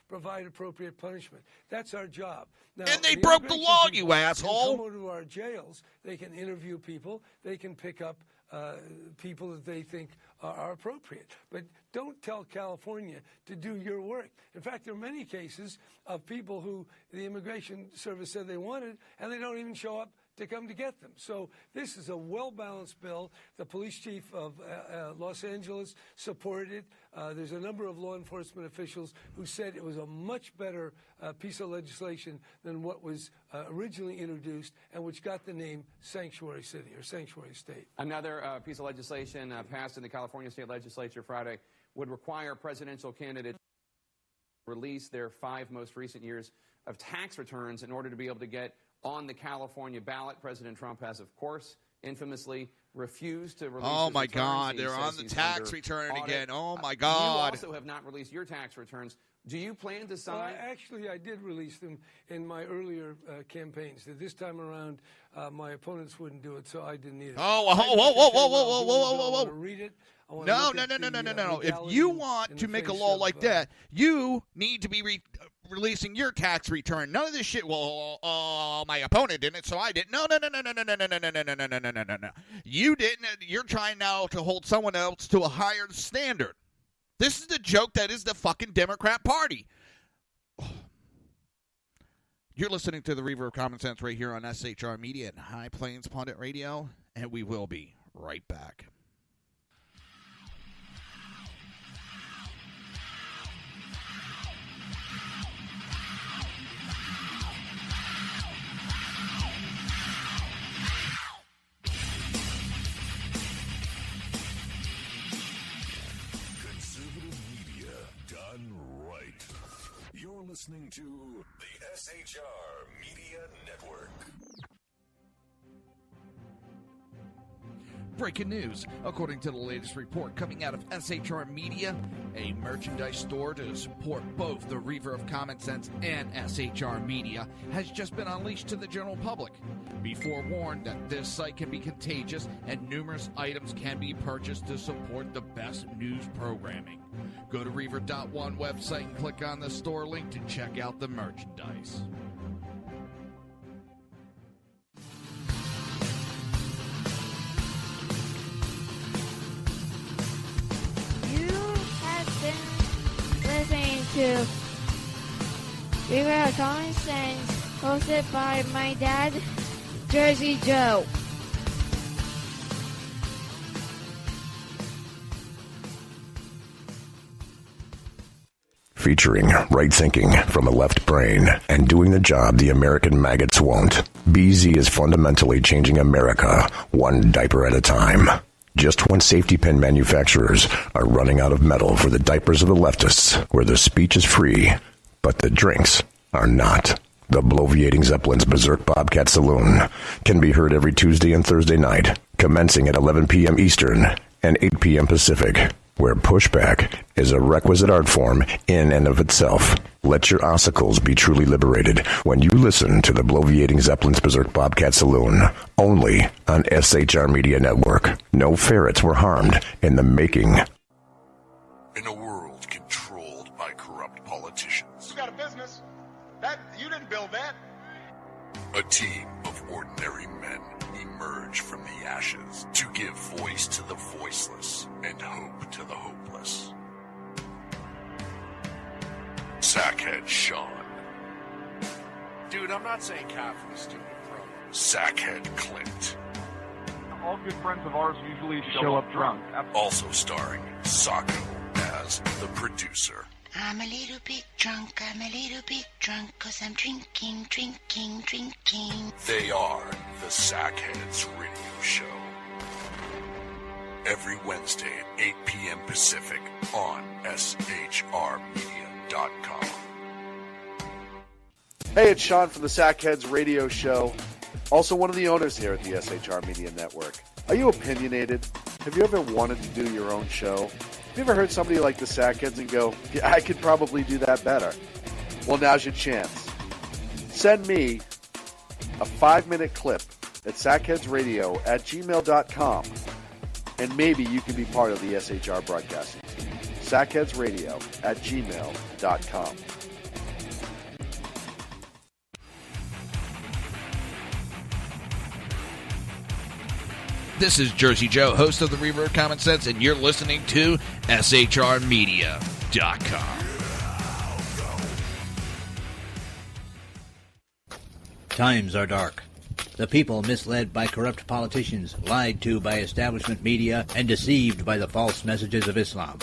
provide appropriate punishment. That's our job. Now, and they broke the law, you asshole! Come over to our jails. They can interview people. They can pick up people that they think are appropriate. But don't tell California to do your work. In fact, there are many cases of people who the Immigration Service said they wanted, and they don't even show up to come to get them. So this is a well-balanced bill. The police chief of Los Angeles supported it. There's a number of law enforcement officials who said it was a much better piece of legislation than what was originally introduced and which got the name Sanctuary City or Sanctuary State. Another piece of legislation passed in the California State Legislature Friday would require presidential candidates to release their 5 most recent years of tax returns in order to be able to get on the California ballot. President Trump has, of course, infamously refused to release Oh, his my returns. God. He They're says on the he's tax under return audit. again. Oh, my God. You also have not released your tax returns. Do you plan to Well, sign? actually, I did release them in my earlier campaigns. This time around, my opponents wouldn't do it, so I didn't either. Oh, whoa. I want to read it. No. If you want to make a law like that, you need to be releasing your tax return. None of this shit. Well, my opponent didn't, so I didn't. No. You didn't. You're trying now to hold someone else to a higher standard. This is the joke that is the fucking Democrat Party. You're listening to the Reaver of Common Sense right here on SHR Media and High Plains Pundit Radio, and we will be right back. Listening to the SHR Media Network. Breaking news. According to the latest report coming out of SHR Media, a merchandise store to support both the Reaver of Common Sense and SHR Media has just been unleashed to the general public. Be forewarned that this site can be contagious and numerous items can be purchased to support the best news programming. Go to Reaver.one website and click on the store link to check out the merchandise. Listening to Reaver of Common Sense, hosted by my dad, Jersey Joe. Featuring right thinking from a left brain and doing the job the American maggots won't. BZ is fundamentally changing America one diaper at a time. Just when safety pin manufacturers are running out of metal for the diapers of the leftists, where the speech is free, but the drinks are not. The bloviating Zeppelin's Berserk Bobcat Saloon can be heard every Tuesday and Thursday night, commencing at 11 p.m. Eastern and 8 p.m. Pacific, where pushback is a requisite art form in and of itself. Let your ossicles be truly liberated when you listen to the bloviating Zeppelin's Berserk Bobcat Saloon, only on SHR Media Network. No ferrets were harmed in the making. In a world controlled by corrupt politicians. You got a business. That you didn't build that. A team of ordinary men emerge from the ashes to give voice to the voiceless and hope to the hopeless. Sackhead Sean. Dude, I'm not saying coffee is stupid, bro. Sackhead Clint. All good friends of ours usually show up drunk. Also starring Sacco as the producer. I'm a little bit drunk, 'cause I'm drinking. They are the Sackheads Radio Show. Every Wednesday at 8 p.m. Pacific on SHRmedia.com. Hey, it's Sean from the Sackheads Radio Show, also one of the owners here at the SHR Media Network. Are you opinionated? Have you ever wanted to do your own show? Have you ever heard somebody like the Sackheads and go, yeah, I could probably do that better? Well, now's your chance. Send me a 5-minute clip at sackheadsradio@gmail.com, and maybe you can be part of the SHR broadcasting team. sackheadsradio@gmail.com. This is Jersey Joe, host of the Reaver of Common Sense, and you're listening to SHRmedia.com. Times are dark. The people misled by corrupt politicians, lied to by establishment media, and deceived by the false messages of Islam.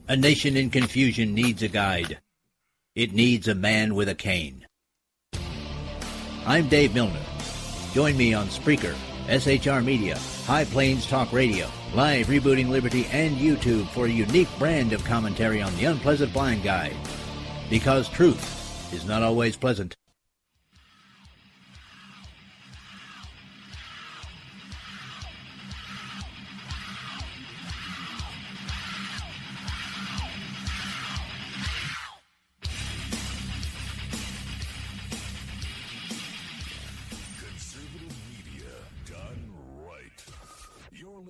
A nation in confusion needs a guide. It needs a man with a cane. I'm Dave Milner. Join me on Spreaker, SHR Media, High Plains Talk Radio, Live Rebooting Liberty, and YouTube for a unique brand of commentary on the unpleasant blind guide. Because truth is not always pleasant.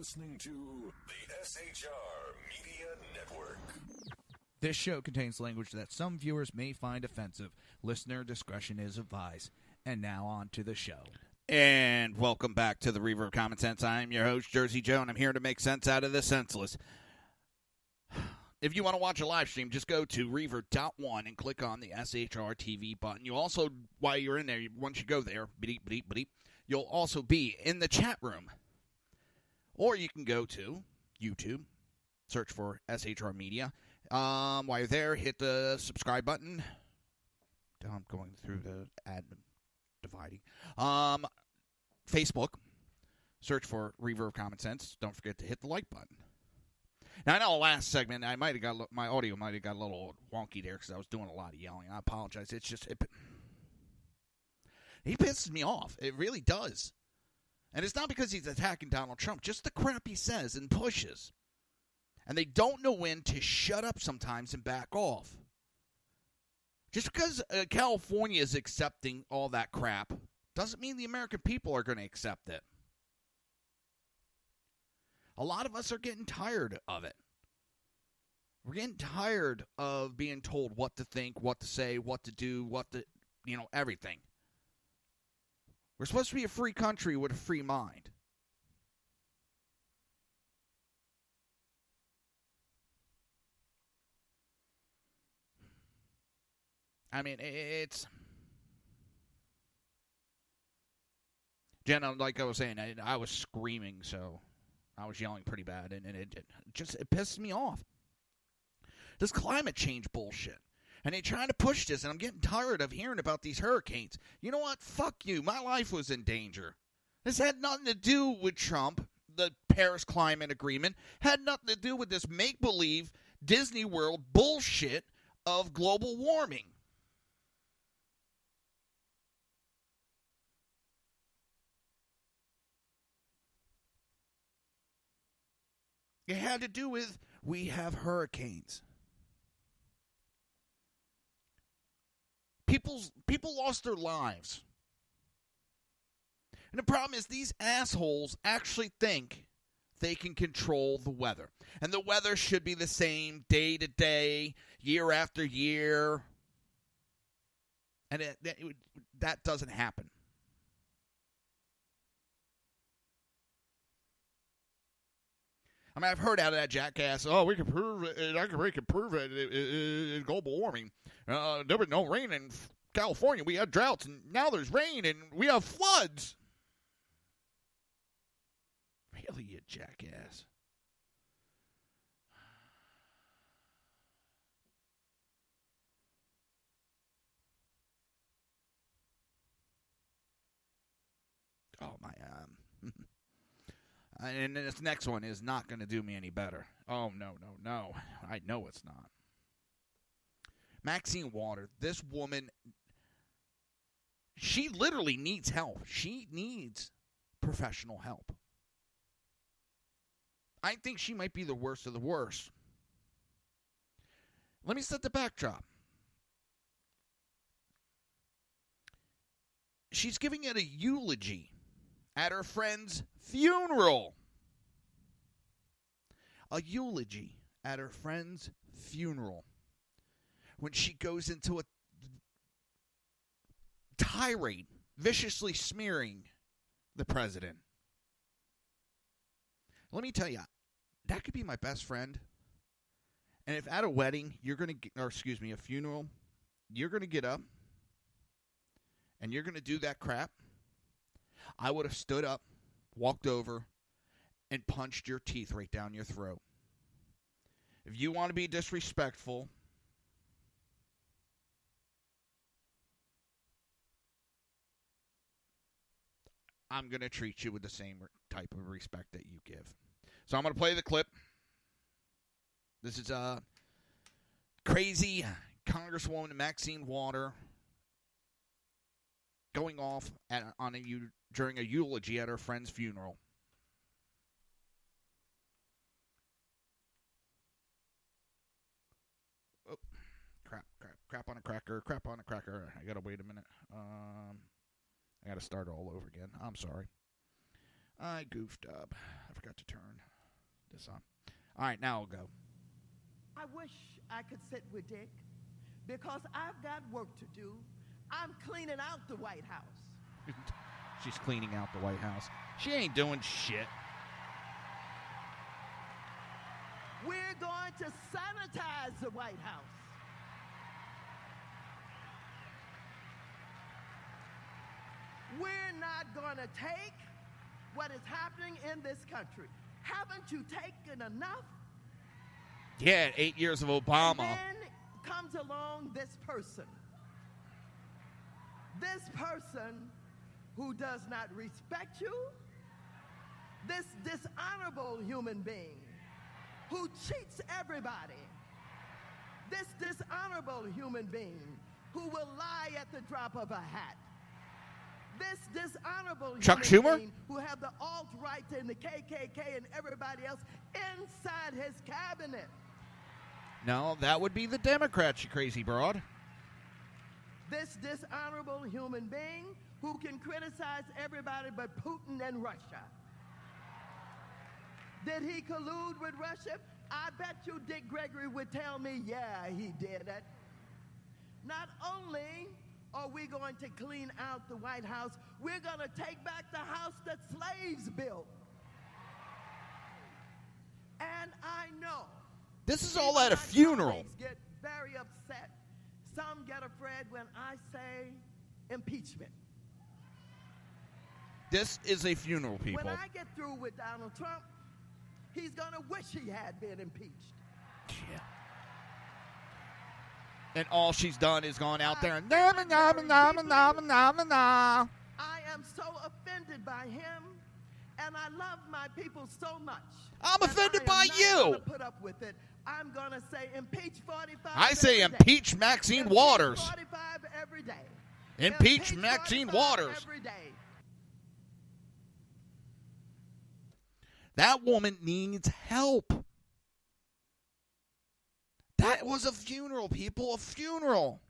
listening to the SHR Media Network. This show contains language that some viewers may find offensive. Listener discretion is advised. And now on to the show. And welcome back to the Reaver of Common Sense. I'm your host, Jersey Joe, and I'm here to make sense out of the senseless. If you want to watch a live stream, just go to Reaver.1 and click on the SHR TV button. You also, while you're in there, once you go there, you'll also be in the chat room. Or you can go to YouTube, search for SHR Media. While you're there, hit the subscribe button. I'm going through the ad dividing. Facebook, search for Reaver of Common Sense. Don't forget to hit the like button. Now, I know the last segment, my audio might have got a little wonky there because I was doing a lot of yelling. I apologize. It's just, he pisses me off. It really does. And it's not because he's attacking Donald Trump, just the crap he says and pushes. And they don't know when to shut up sometimes and back off. Just because California is accepting all that crap doesn't mean the American people are going to accept it. A lot of us are getting tired of it. We're getting tired of being told what to think, what to say, what to do, everything. We're supposed to be a free country with a free mind. I mean, it's... Jenna, like I was saying, I was screaming, so I was yelling pretty bad, and it pisses me off. This climate change bullshit. And they trying to push this, and I'm getting tired of hearing about these hurricanes. You know what? Fuck you. My life was in danger. This had nothing to do with Trump, the Paris Climate Agreement. Had nothing to do with this make-believe Disney World bullshit of global warming. It had to do with we have hurricanes. People lost their lives. And the problem is these assholes actually think they can control the weather. And the weather should be the same day to day, year after year. And that doesn't happen. I mean, I've heard out of that jackass, we can prove it, we can prove it in global warming. There was no rain in California. We had droughts, and now there's rain, and we have floods. Really, you jackass. Oh, my, and this next one is not going to do me any better. Oh, no. I know it's not. Maxine Waters, this woman, she literally needs help. She needs professional help. I think she might be the worst of the worst. Let me set the backdrop. She's giving it a eulogy at her friend's funeral. A eulogy at her friend's funeral. When she goes into a tirade, viciously smearing the president. Let me tell you, that could be my best friend. And if at a wedding, a funeral, you're going to get up and you're going to do that crap, I would have stood up, walked over, and punched your teeth right down your throat. If you want to be disrespectful, I'm going to treat you with the same type of respect that you give. So I'm going to play the clip. This is crazy Congresswoman Maxine Waters going off during a eulogy at her friend's funeral. Oh, crap on a cracker. I gotta wait a minute. I gotta start all over again. I'm sorry. I goofed up. I forgot to turn this on. All right, now I'll go. I wish I could sit with Dick because I've got work to do. I'm cleaning out the White House. She's cleaning out the White House. She ain't doing shit. We're going to sanitize the White House. We're not going to take what is happening in this country. Haven't you taken enough? Yeah, 8 years of Obama. And then comes along this person. This person who does not respect you. This dishonorable human being who cheats everybody. This dishonorable human being who will lie at the drop of a hat. This dishonorable Chuck human Schumer? being who have the alt-right and the KKK and everybody else inside his cabinet. No, that would be the Democrats, you crazy broad. This dishonorable human being who can criticize everybody but Putin and Russia. Did he collude with Russia? I bet you Dick Gregory would tell me, yeah, he did it. Not only are we going to clean out the White House, we're going to take back the house that slaves built. And I know. This is all at a funeral. Get very upset. Some get afraid when I say impeachment. This is a funeral, people. When I get through with Donald Trump, he's going to wish he had been impeached. Yeah. And all she's done is gone out there and I am so offended by him, and I love my people so much. I'm offended by you. I'm not put up with it. I'm going to say impeach 45. I say impeach Maxine Waters. 45 every day. Impeach Maxine Waters. Every day. That woman needs help. That was a funeral, people. A funeral.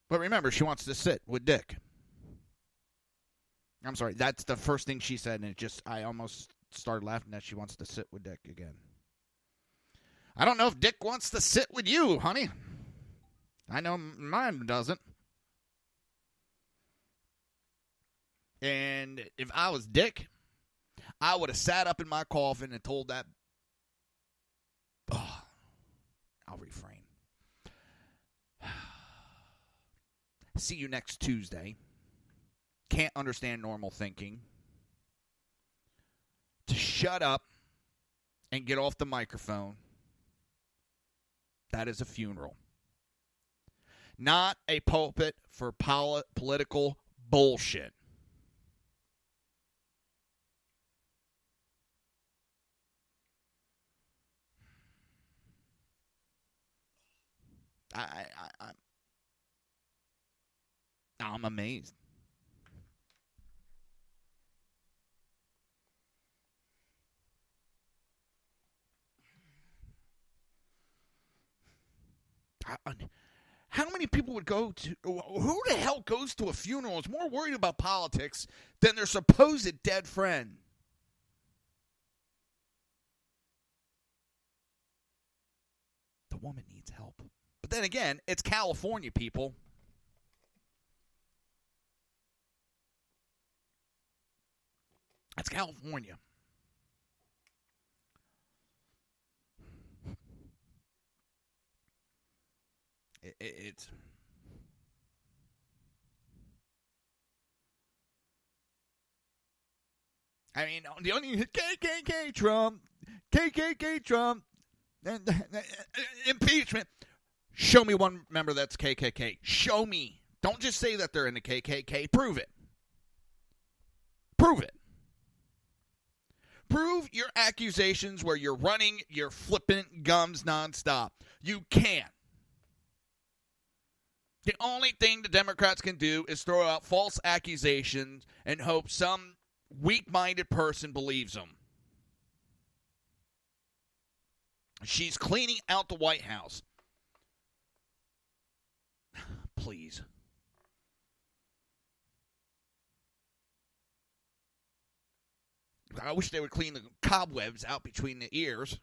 But remember, she wants to sit with Dick. I'm sorry, that's the first thing she said, and I almost started laughing that she wants to sit with Dick again. I don't know if Dick wants to sit with you, honey. I know mine doesn't. And if I was Dick, I would have sat up in my coffin and told that. Oh, I'll refrain. See you next Tuesday. Can't understand normal thinking. To shut up and get off the microphone. That is a funeral. Not a pulpit for political bullshit. I'm amazed. How many people would go to... Who the hell goes to a funeral is more worried about politics than their supposed dead friend? The woman needs help. But then again, it's California, people. It's California. It's... I mean, the only KKK Trump, impeachment. Show me one member that's KKK. Show me. Don't just say that they're in the KKK. Prove it. Prove it. Prove your accusations where you're running your flippant gums nonstop. You can't. The only thing the Democrats can do is throw out false accusations and hope some weak-minded person believes them. She's cleaning out the White House. Please. I wish they would clean the cobwebs out between the ears.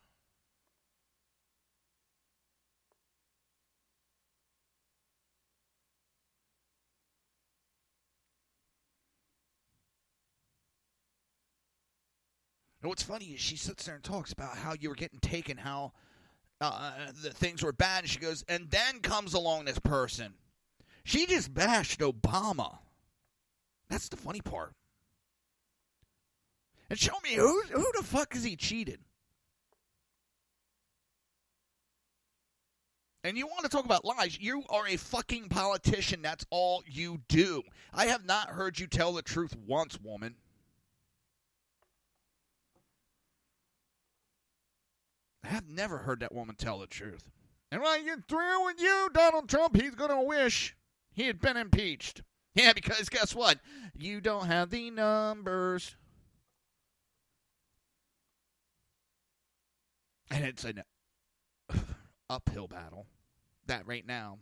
And what's funny is she sits there and talks about how you were getting taken, how the things were bad. And she goes, and then comes along this person. She just bashed Obama. That's the funny part. And show me who the fuck is he cheated? And you want to talk about lies? You are a fucking politician. That's all you do. I have not heard you tell the truth once, woman. I have never heard that woman tell the truth. And when I get through with you, Donald Trump, he's going to wish he had been impeached. Yeah, because guess what? You don't have the numbers. And it's an uphill battle that right now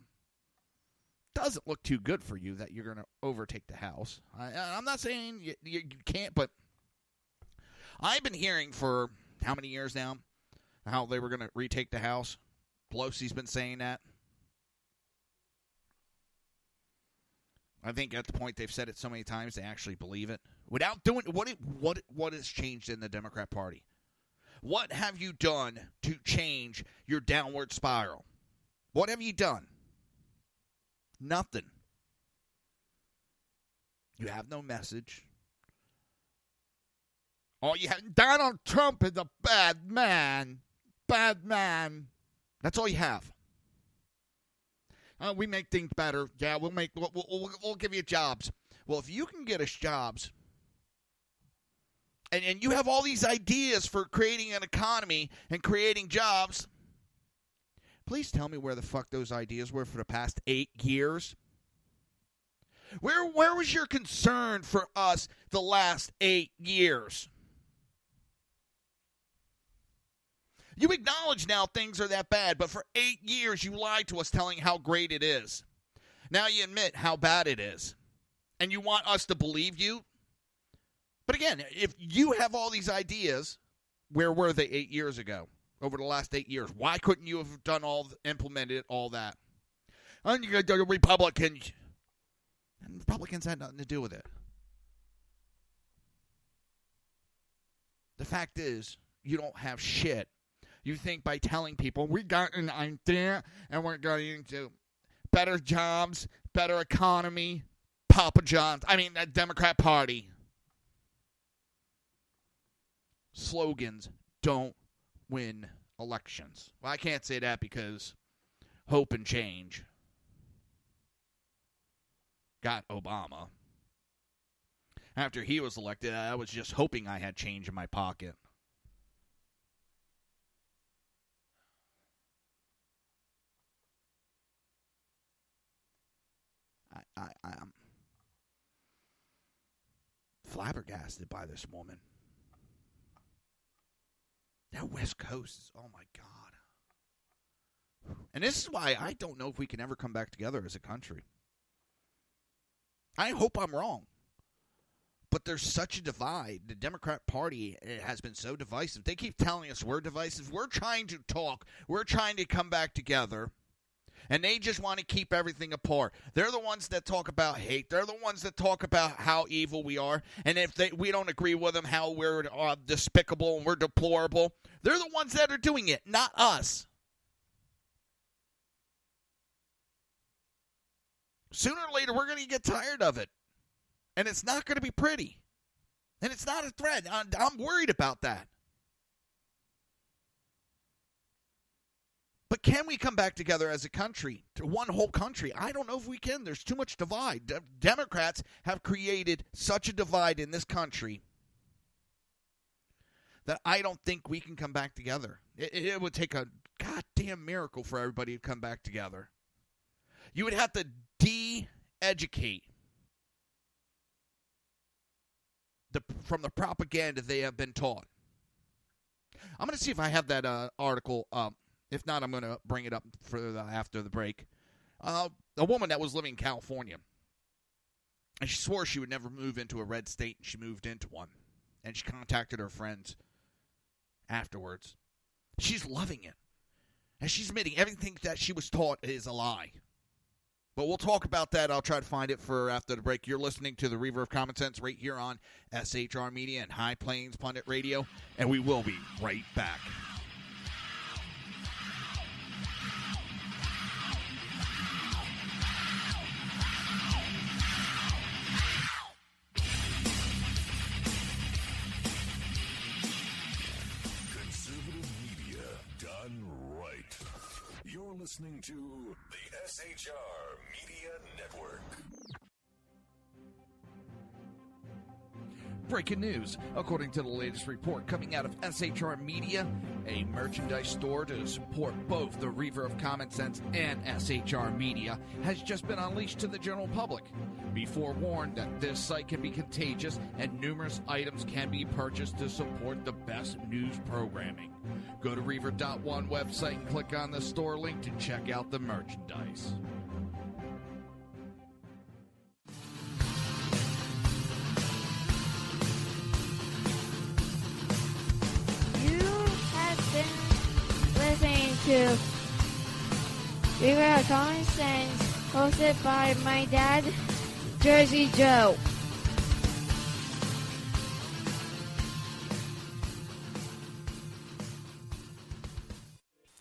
doesn't look too good for you that you're going to overtake the House. I'm not saying you can't, but I've been hearing for how many years now how they were going to retake the House. Pelosi's been saying that. I think at the point they've said it so many times they actually believe it. Without doing what has changed in the Democrat Party? What have you done to change your downward spiral? What have you done? Nothing. You have no message. All you have, Donald Trump is a bad man. Bad man. That's all you have. We make things better. Yeah, we'll give you jobs. Well, if you can get us jobs, and you have all these ideas for creating an economy and creating jobs, please tell me where the fuck those ideas were for the past 8 years. Where was your concern for us the last 8 years? You acknowledge now things are that bad, but for 8 years you lied to us telling how great it is. Now you admit how bad it is. And you want us to believe you? But again, if you have all these ideas, where were they 8 years ago? Over the last 8 years. Why couldn't you have implemented all that? And you got the Republicans. And Republicans had nothing to do with it. The fact is, you don't have shit. You think by telling people, we got an idea and we're going to better jobs, better economy, Papa John's, the Democrat Party. Slogans don't win elections. Well, I can't say that because hope and change got Obama. After he was elected, I was just hoping I had change in my pocket. I'm flabbergasted by this woman. That West Coast is, oh my God. And this is why I don't know if we can ever come back together as a country. I hope I'm wrong. But there's such a divide. The Democrat Party has been so divisive. They keep telling us we're divisive. We're trying to talk. We're trying to come back together. And they just want to keep everything apart. They're the ones that talk about hate. They're the ones that talk about how evil we are. And if we don't agree with them, how we're despicable and we're deplorable. They're the ones that are doing it, not us. Sooner or later, we're going to get tired of it. And it's not going to be pretty. And it's not a threat. I'm worried about that. But can we come back together as a country, to one whole country? I don't know if we can. There's too much divide. Democrats have created such a divide in this country that I don't think we can come back together. It would take a goddamn miracle for everybody to come back together. You would have to de-educate from the propaganda they have been taught. I'm going to see if I have that article up. If not, I'm going to bring it up after the break. A woman that was living in California, and she swore she would never move into a red state, and she moved into one. and she contacted her friends afterwards. She's loving it. And she's admitting everything that she was taught is a lie. But we'll talk about that. I'll try to find it for after the break. You're listening to the Reaver of Common Sense right here on SHR Media and High Plains Pundit Radio, and we will be right back. Conservative media done right. You're listening to the SHR Media Network. Breaking news. According to the latest report coming out of SHR Media, a merchandise store to support both the Reaver of Common Sense and SHR Media has just been unleashed to the general public. Be forewarned that this site can be contagious and numerous items can be purchased to support the best news programming. Go to Reaver.one website and click on the store link to check out the merchandise. Listening to Reaver of Common Sense, hosted by my dad, Jersey Joe.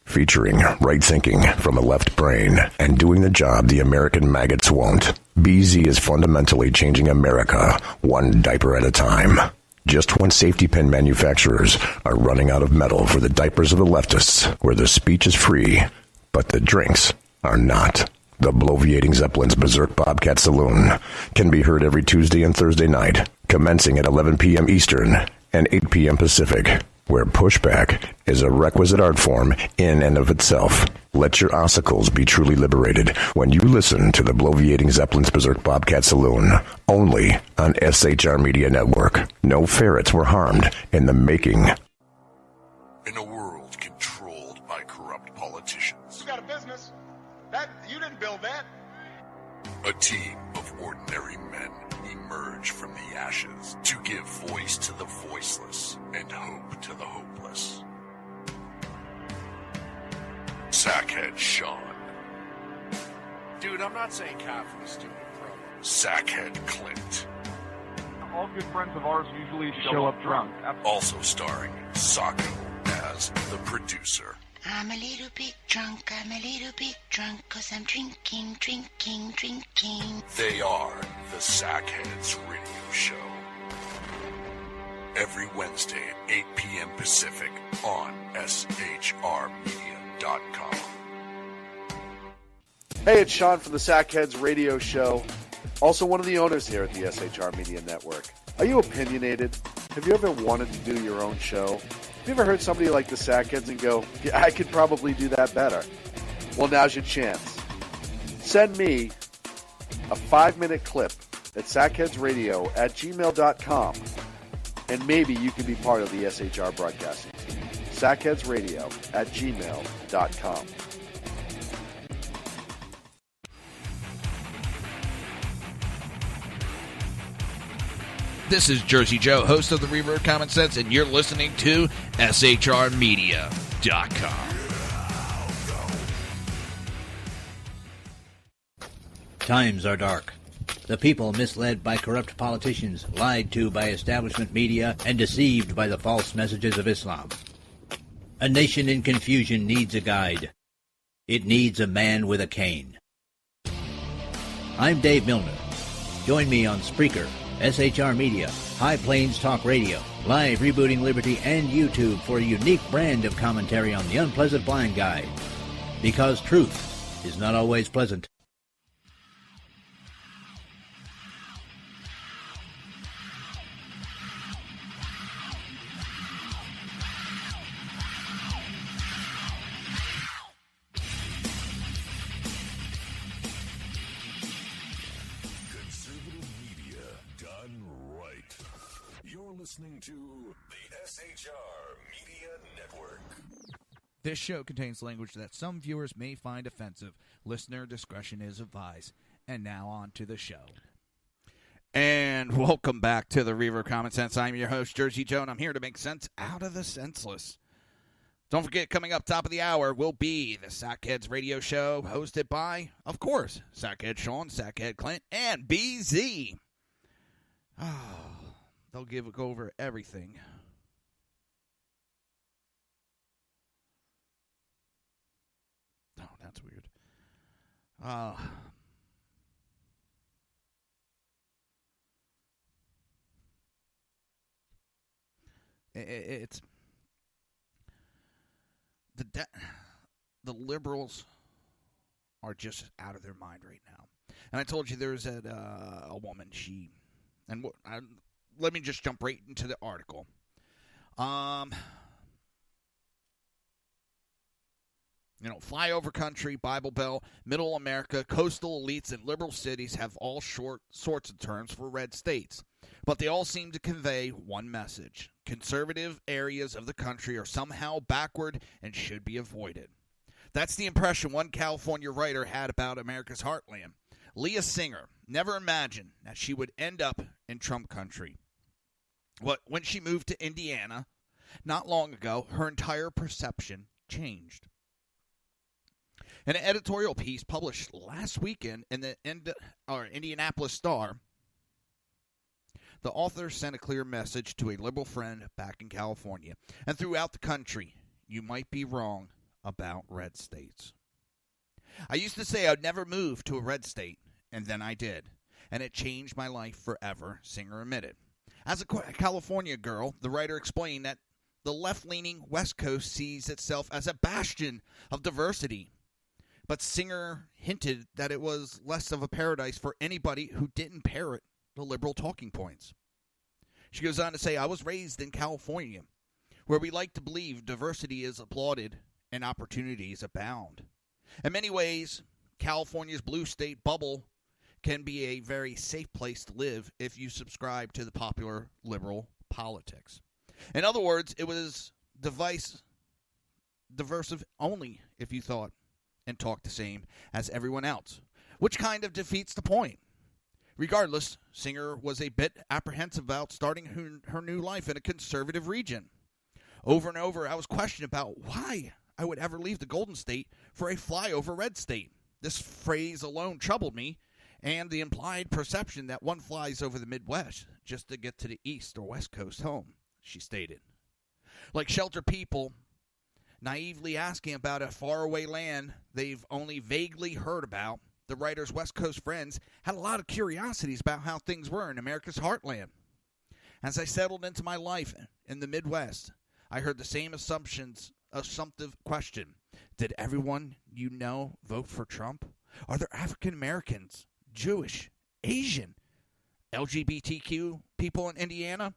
Featuring right thinking from a left brain and doing the job the American maggots won't. BZ is fundamentally changing America, one diaper at a time. Just when safety pin manufacturers are running out of metal for the diapers of the leftists, where the speech is free, but the drinks are not. The Bloviating Zeppelin's Berserk Bobcat Saloon can be heard every Tuesday and Thursday night, commencing at 11 p.m. Eastern and 8 p.m. Pacific, where pushback is a requisite art form in and of itself. Let your ossicles be truly liberated when you listen to the Bloviating Zeppelin's Berserk Bobcat Saloon, only on SHR Media Network. No ferrets were harmed in the making. In a world controlled by corrupt politicians, You got a business. That you didn't build that. a team of ordinary men emerge from the ashes to give voice to the voiceless and hope to the hopeless. Sackhead Sean, Dude, I'm not saying half of the stupid program. Sackhead Clint, All good friends of ours usually show up drunk. also starring Sacco as the producer. I'm a little bit drunk, I'm a little bit drunk, 'cause I'm drinking. They are the Sackheads Radio Show. Every Wednesday at 8 p.m. Pacific on SHRmedia.com. Hey, it's Sean from the Sackheads Radio Show, also one of the owners here at the SHR Media Network. Are you opinionated? Have you ever wanted to do your own show? Have you ever heard somebody like the Sackheads and go, yeah, I could probably do that better? Well, now's your chance. Send me a 5-minute clip at sackheadsradio@gmail.com, and maybe you can be part of the SHR broadcasting team. sackheadsradio@gmail.com. This is Jersey Joe, host of the Reaver of Common Sense, and you're listening to SHRmedia.com. Times are dark. The people misled by corrupt politicians, lied to by establishment media, and deceived by the false messages of Islam. A nation in confusion needs a guide. It needs a man with a cane. I'm Dave Milner. Join me on Spreaker, SHR Media, High Plains Talk Radio, Live Rebooting Liberty, and YouTube for a unique brand of commentary on the unpleasant blind guide. Because truth is not always pleasant. Listening to the SHR Media Network. This show contains language that some viewers may find offensive. Listener discretion is advised. And now on to the show. And welcome back to the Reaver of Common Sense. I'm your host, Jersey Joe, and I'm here to make sense out of the senseless. Don't forget, coming up top of the hour will be the Sackheads radio show, hosted by, of course, Sackhead Sean, Sackhead Clint, and BZ. They'll go over everything. Oh, that's weird. It's the liberals are just out of their mind right now. And I told you there's a woman. Let me just jump right into the article. Flyover country, Bible Belt, Middle America, coastal elites, and liberal cities have all sorts of terms for red states. But they all seem to convey one message. Conservative areas of the country are somehow backward and should be avoided. That's the impression one California writer had about America's heartland. Leah Singer never imagined that she would end up in Trump country. When she moved to Indiana not long ago, her entire perception changed. In an editorial piece published last weekend in the Indianapolis Star, the author sent a clear message to a liberal friend back in California and throughout the country. You might be wrong about red states. I used to say I'd never move to a red state, and then I did, and it changed my life forever, Singer admitted. As a California girl, the writer explained that the left-leaning West Coast sees itself as a bastion of diversity. But Singer hinted that it was less of a paradise for anybody who didn't parrot the liberal talking points. She goes on to say, I was raised in California, where we like to believe diversity is applauded and opportunities abound. In many ways, California's blue state bubble can be a very safe place to live if you subscribe to the popular liberal politics. In other words, it was diversive only if you thought and talked the same as everyone else, which kind of defeats the point. Regardless, Singer was a bit apprehensive about starting her new life in a conservative region. Over and over, I was questioned about why I would ever leave the Golden State for a flyover red state. This phrase alone troubled me, and the implied perception that one flies over the Midwest just to get to the East or West Coast home, she stated. Like sheltered people naively asking about a faraway land they've only vaguely heard about, the writer's West Coast friends had a lot of curiosities about how things were in America's heartland. As I settled into my life in the Midwest, I heard the same assumptive question. Did everyone you know vote for Trump? Are there African Americans, Jewish, Asian, LGBTQ people in Indiana?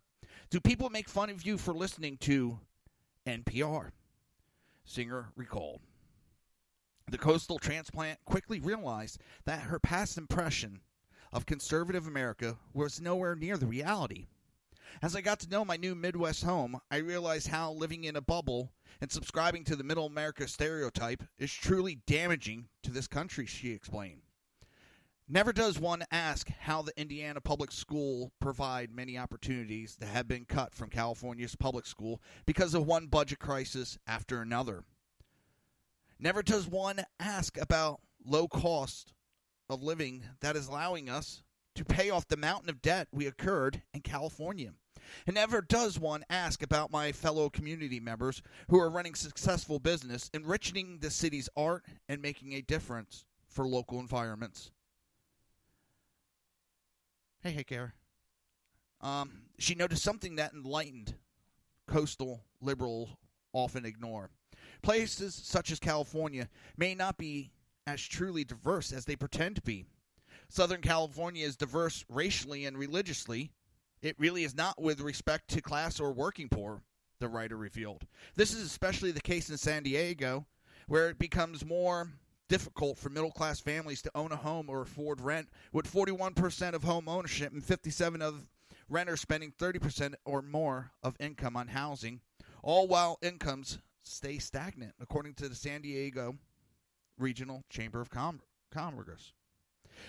Do people make fun of you for listening to NPR? Singer recalled. The coastal transplant quickly realized that her past impression of conservative America was nowhere near the reality. As I got to know my new Midwest home, I realized how living in a bubble and subscribing to the middle America stereotype is truly damaging to this country, she explained. Never does one ask how the Indiana public school provide many opportunities that have been cut from California's public school because of one budget crisis after another. Never does one ask about low cost of living that is allowing us to pay off the mountain of debt we incurred in California. And never does one ask about my fellow community members who are running successful business, enriching the city's art and making a difference for local environments. Hey, Kara. She noticed something that enlightened coastal liberals often ignore. Places such as California may not be as truly diverse as they pretend to be. Southern California is diverse racially and religiously. It really is not with respect to class or working poor, the writer revealed. This is especially the case in San Diego, where it becomes more difficult for middle-class families to own a home or afford rent, with 41% of home ownership and 57% of renters spending 30% or more of income on housing, all while incomes stay stagnant, according to the San Diego Regional Chamber of Commerce.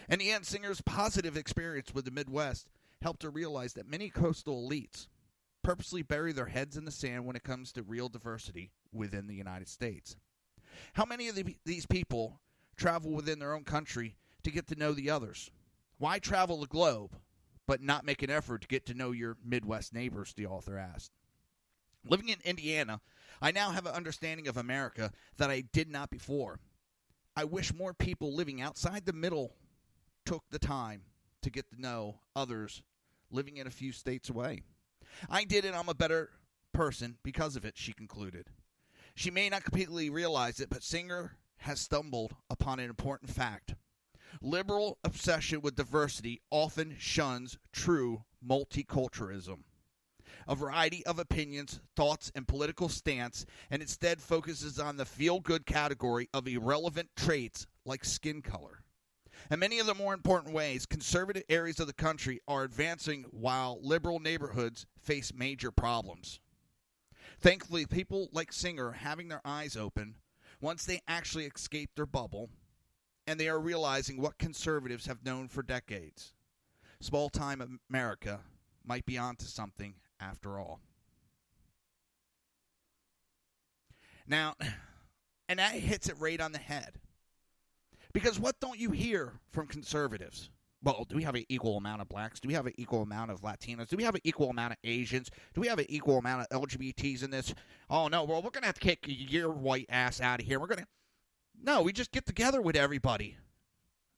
In the end, Singer's positive experience with the Midwest helped her realize that many coastal elites purposely bury their heads in the sand when it comes to real diversity within the United States. How many of these people travel within their own country to get to know the others? Why travel the globe but not make an effort to get to know your Midwest neighbors, the author asked. Living in Indiana, I now have an understanding of America that I did not before. I wish more people living outside the middle took the time to get to know others living in a few states away. I did it. I'm a better person because of it, she concluded. She may not completely realize it, but Singer has stumbled upon an important fact. Liberal obsession with diversity often shuns true multiculturalism, a variety of opinions, thoughts, and political stance, and instead focuses on the feel-good category of irrelevant traits like skin color. In many of the more important ways, conservative areas of the country are advancing while liberal neighborhoods face major problems. Thankfully, people like Singer are having their eyes open once they actually escape their bubble, and they are realizing what conservatives have known for decades. Small-time America might be onto something after all. Now, and that hits it right on the head. Because what don't you hear from conservatives? Well, do we have an equal amount of blacks? Do we have an equal amount of Latinos? Do we have an equal amount of Asians? Do we have an equal amount of LGBTs in this? Oh, no, well, we're going to have to kick your white ass out of here. No, we just get together with everybody.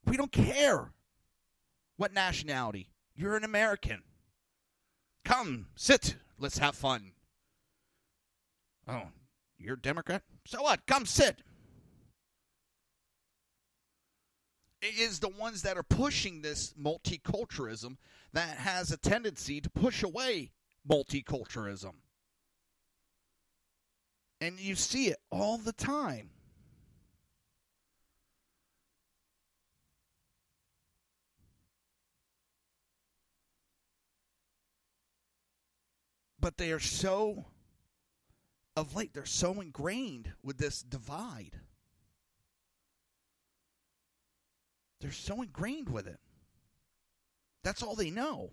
We don't care what nationality. You're an American. Come, sit. Let's have fun. Oh, you're a Democrat? So what? Come sit. It is the ones that are pushing this multiculturalism that has a tendency to push away multiculturalism. And you see it all the time. But they are so, of late, they're so ingrained with this divide. They're so ingrained with it. That's all they know.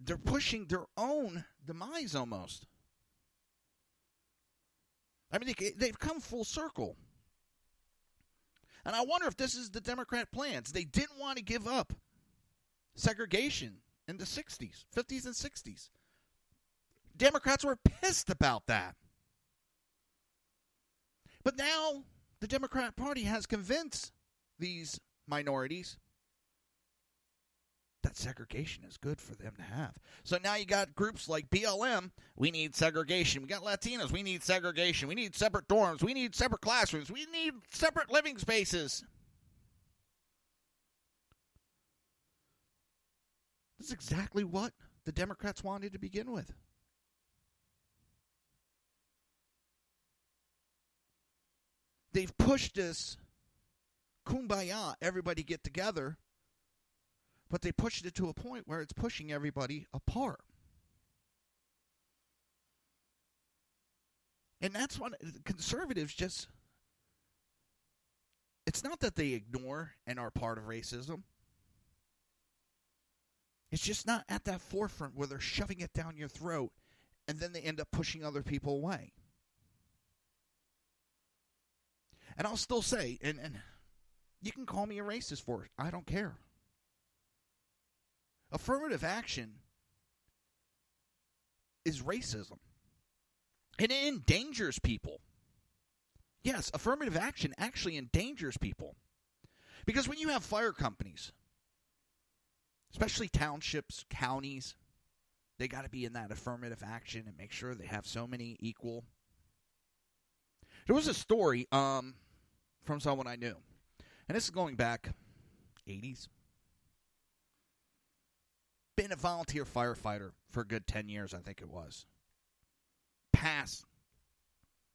They're pushing their own demise almost. I mean, they've come full circle. And I wonder if this is the Democrat plans. They didn't want to give up segregation in the 60s, 50s, and 60s. Democrats were pissed about that. But now the Democrat Party has convinced these minorities that segregation is good for them to have. So now you got groups like BLM, we need segregation. We got Latinos, we need segregation. We need separate dorms. We need separate classrooms. We need separate living spaces. This is exactly what the Democrats wanted to begin with. They've pushed this kumbaya, everybody get together, but they pushed it to a point where it's pushing everybody apart. And that's what conservatives just, it's not that they ignore and are part of racism. It's just not at that forefront where they're shoving it down your throat and then they end up pushing other people away. And I'll still say, and you can call me a racist for it. I don't care. Affirmative action is racism. And it endangers people. Yes, affirmative action actually endangers people. Because when you have fire companies, especially townships, counties, they got to be in that affirmative action and make sure they have so many equal. There was a story from someone I knew, and this is going back 80s. Been a volunteer firefighter for a good 10 years, I think it was. Passed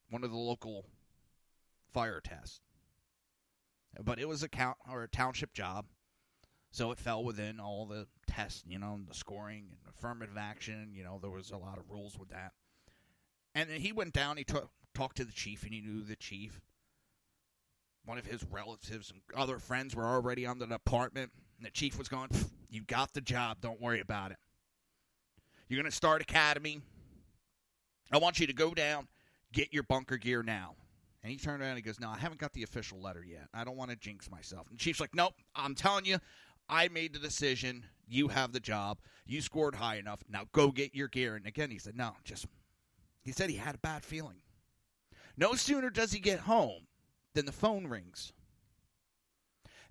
one of the local fire tests. But it was a township job, so it fell within all the tests, the scoring and affirmative action. There was a lot of rules with that. And then he went down, he talked to the chief, and he knew the chief. one of his relatives and other friends were already on the department, and the chief was going, "You got the job. Don't worry about it. You're going to start academy. I want you to go down, get your bunker gear now." And he turned around and he goes, "No, I haven't got the official letter yet. I don't want to jinx myself." And the chief's like, "Nope, I'm telling you, I made the decision. You have the job. You scored high enough. Now go get your gear." And again, he said, he said he had a bad feeling. No sooner does he get home than the phone rings.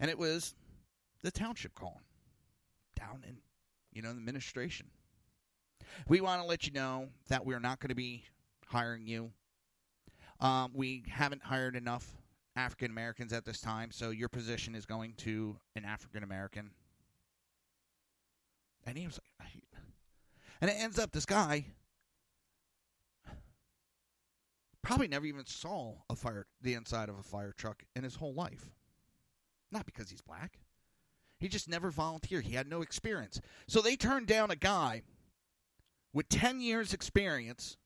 And it was the township calling down in, the administration. "We want to let you know that we're not going to be hiring you. We haven't hired enough African Americans at this time, so your position is going to an African American." And he was like, and it ends up this guy probably never even saw the inside of a fire truck in his whole life. Not because he's black. He just never volunteered. He had no experience. So they turned down a guy with 10 years experience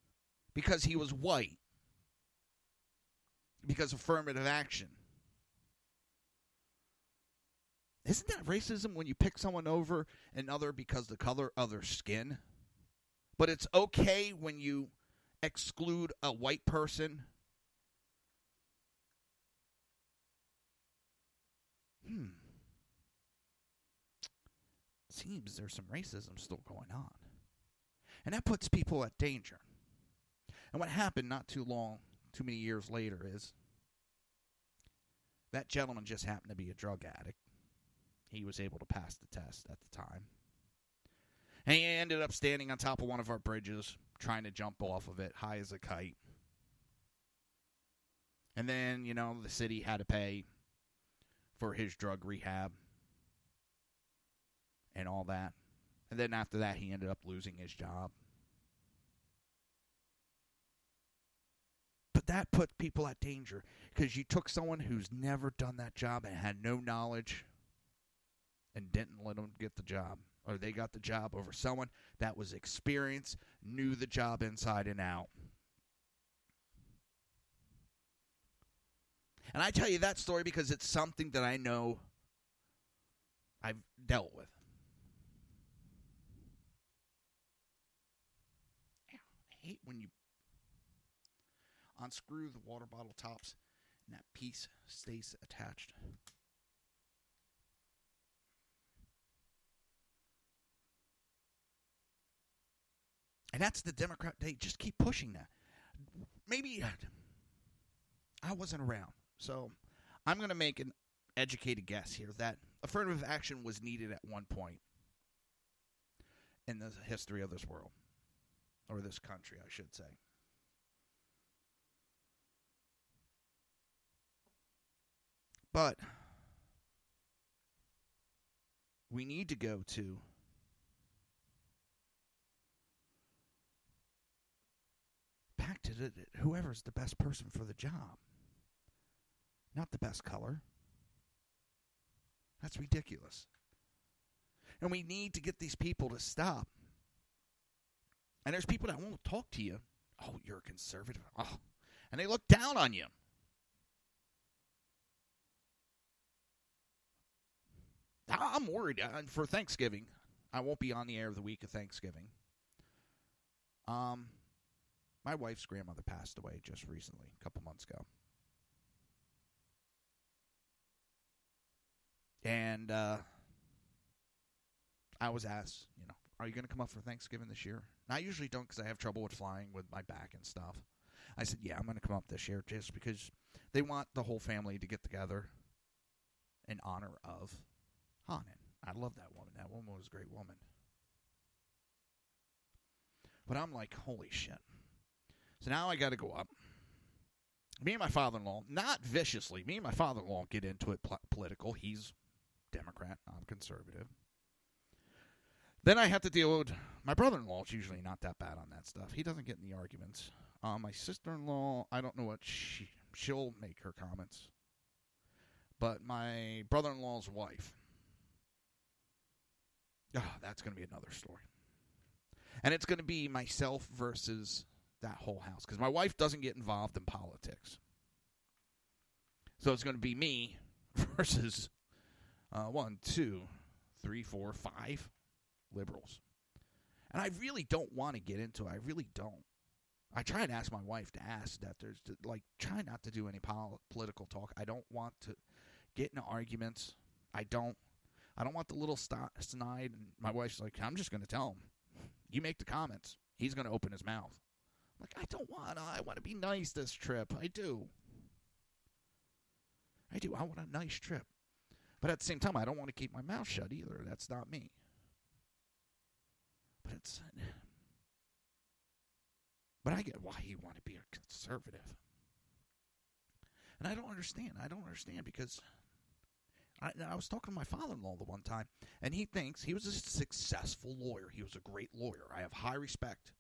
because he was white. Because affirmative action. Isn't that racism when you pick someone over another because the color of their skin? But it's okay when you exclude a white person? Seems there's some racism still going on. And that puts people at danger. And what happened not too many years later is that gentleman just happened to be a drug addict. He was able to pass the test at the time. And he ended up standing on top of one of our bridges, trying to jump off of it, high as a kite. And then, the city had to pay for his drug rehab and all that. And then after that, he ended up losing his job. But that put people at danger because you took someone who's never done that job and had no knowledge and didn't let them get the job. Or they got the job over someone that was experienced, knew the job inside and out. And I tell you that story because it's something that I know I've dealt with. I hate when you unscrew the water bottle tops and that piece stays attached. And that's the Democrat. They just keep pushing that. Maybe I wasn't around, so I'm going to make an educated guess here that affirmative action was needed at one point in the history of this world, or this country, I should say. But we need to go to back to whoever's the best person for the job, not the best color. That's ridiculous. And we need to get these people to stop. And there's people that won't talk to you. "Oh, you're a conservative." Oh. And they look down on you. I'm worried. For Thanksgiving, I won't be on the air the week of Thanksgiving. My wife's grandmother passed away just recently, a couple months ago. And I was asked, "Are you going to come up for Thanksgiving this year?" And I usually don't because I have trouble with flying with my back and stuff. I said, "Yeah, I'm going to come up this year just because they want the whole family to get together in honor of Hanan." I love that woman. That woman was a great woman. But I'm like, holy shit. So now I got to go up. Me and my father-in-law, not viciously, me and my father-in-law get into it political. He's Democrat. I'm conservative. Then I have to deal with my brother-in-law. Is usually not that bad on that stuff. He doesn't get in the arguments. My sister-in-law, I don't know what she'll make her comments. But my brother-in-law's wife, that's going to be another story. And it's going to be myself versus that whole house. Because my wife doesn't get involved in politics. So it's going to be me versus 1, 2, 3, 4, 5 liberals. And I really don't want to get into it. I really don't. I try and ask my wife to ask that. Try not to do any political talk. I don't want to get into arguments. I don't want the little snide. And my wife's like, I'm just going to tell him. You make the comments. He's going to open his mouth. I'm like, I want to be nice this trip. I do. I want a nice trip. But at the same time, I don't want to keep my mouth shut either. That's not me. But I get why you want to be a conservative. And I don't understand. Because I was talking to my father-in-law the one time, and he thinks he was a successful lawyer. He was a great lawyer. I have high respect.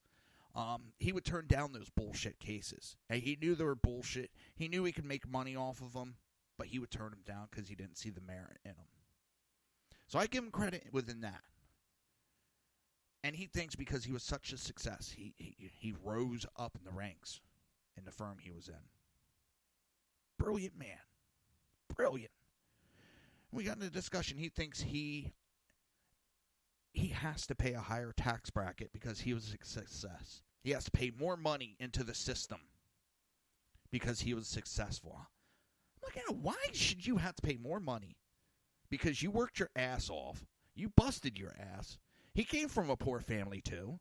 He would turn down those bullshit cases. And he knew they were bullshit. He knew he could make money off of them, but he would turn them down because he didn't see the merit in them. So I give him credit within that. And he thinks because he was such a success, he rose up in the ranks in the firm he was in. Brilliant man. Brilliant. We got into a discussion. He thinks he has to pay a higher tax bracket because he was a success. He has to pay more money into the system because he was successful. I'm like, why should you have to pay more money? Because you worked your ass off. You busted your ass. He came from a poor family, too.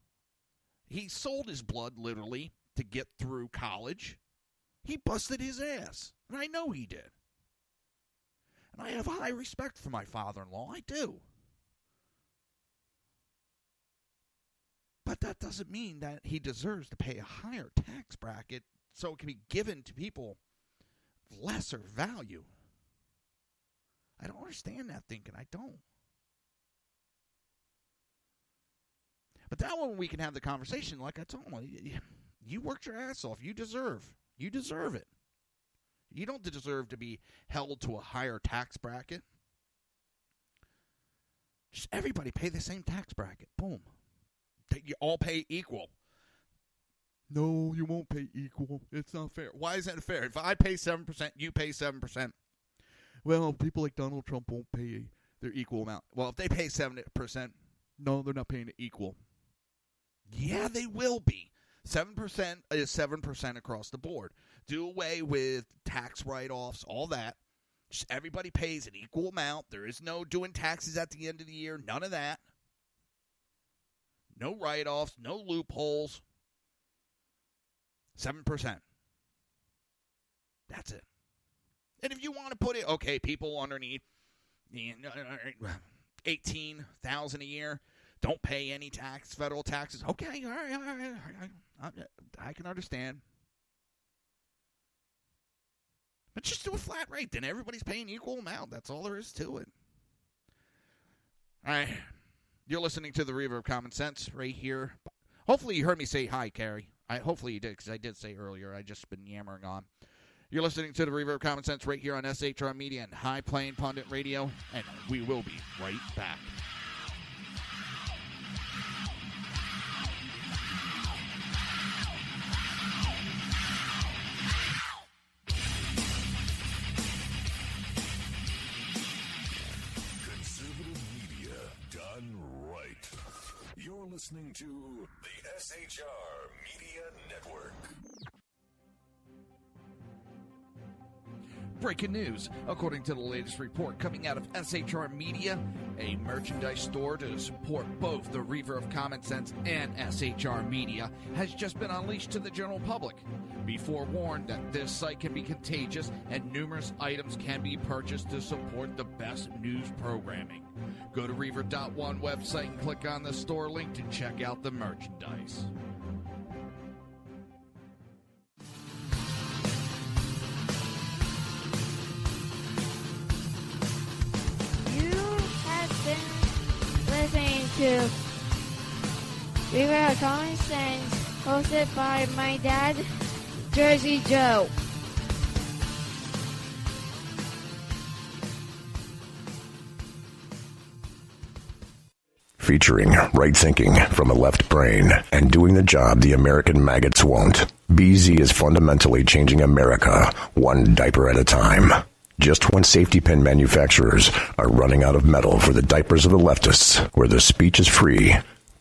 He sold his blood, literally, to get through college. He busted his ass. And I know he did. And I have high respect for my father-in-law. I do. But that doesn't mean that he deserves to pay a higher tax bracket so it can be given to people of lesser value. I don't understand that thinking. I don't. But that one we can have the conversation like I told him. You worked your ass off. You deserve it. You don't deserve to be held to a higher tax bracket. Just everybody pay the same tax bracket. Boom. You all pay equal. No, you won't pay equal. It's not fair. Why is that fair? If I pay 7%, you pay 7%. Well, people like Donald Trump won't pay their equal amount. Well, if they pay 7%, no, they're not paying it equal. Yeah, they will be. 7% is 7% across the board. Do away with tax write-offs, all that. Just everybody pays an equal amount. There is no doing taxes at the end of the year. None of that. No write-offs, no loopholes. 7%. That's it. And if you want to put it, okay, people underneath $18,000 a year don't pay any tax, federal taxes. Okay, all right. I can understand. But just do a flat rate. Then everybody's paying equal amount. That's all there is to it. All right. You're listening to the Reaver of Common Sense right here. Hopefully you heard me say hi, Carrie. Hopefully you did, because I did say earlier. I just been yammering on. You're listening to the Reaver of Common Sense right here on SHR Media and High Plain Pundit Radio, and we will be right back. Conservative media done right. You're listening to the SHR Media Network. Breaking news. According to the latest report coming out of SHR Media, a merchandise store to support both the Reaver of Common Sense and SHR Media has just been unleashed to the general public. Be forewarned that this site can be contagious and numerous items can be purchased to support the best news programming. Go to Reaver.one website and click on the store link to check out the merchandise. Listening to Reaver of Common Sense, hosted by my dad, Jersey Joe. Featuring right thinking from a left brain and doing the job the American maggots won't. BZ is fundamentally changing America, one diaper at a time. Just when safety pin manufacturers are running out of metal for the diapers of the leftists, where the speech is free,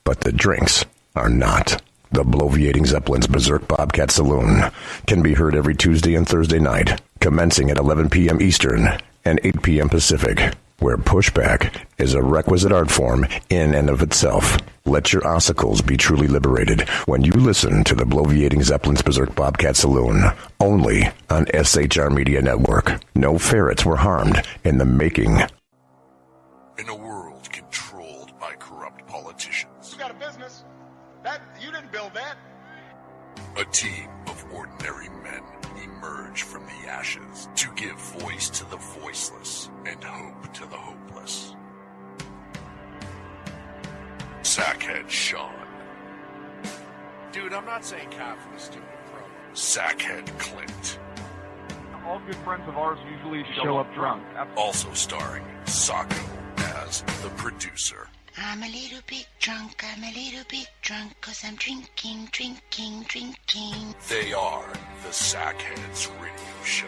but the drinks are not. The Bloviating Zeppelin's Berserk Bobcat Saloon can be heard every Tuesday and Thursday night, commencing at 11 p.m. Eastern and 8 p.m. Pacific, where pushback is a requisite art form in and of itself. Let your ossicles be truly liberated when you listen to the Bloviating Zeppelin's Berserk Bobcat Saloon, only on SHR Media Network. No ferrets were harmed in the making. In a world controlled by corrupt politicians, You got a business. That you didn't build that. a team of ordinary men emerge from the ashes to give voice to the voiceless and hope to the hopeless. Sackhead Sean, Dude, I'm not saying half of the stupid pro. Sackhead Clint, All good friends of ours usually show up drunk. also starring Sacco as the producer. I'm a little bit drunk, 'cause I'm drinking. They are the Sackheads Radio Show.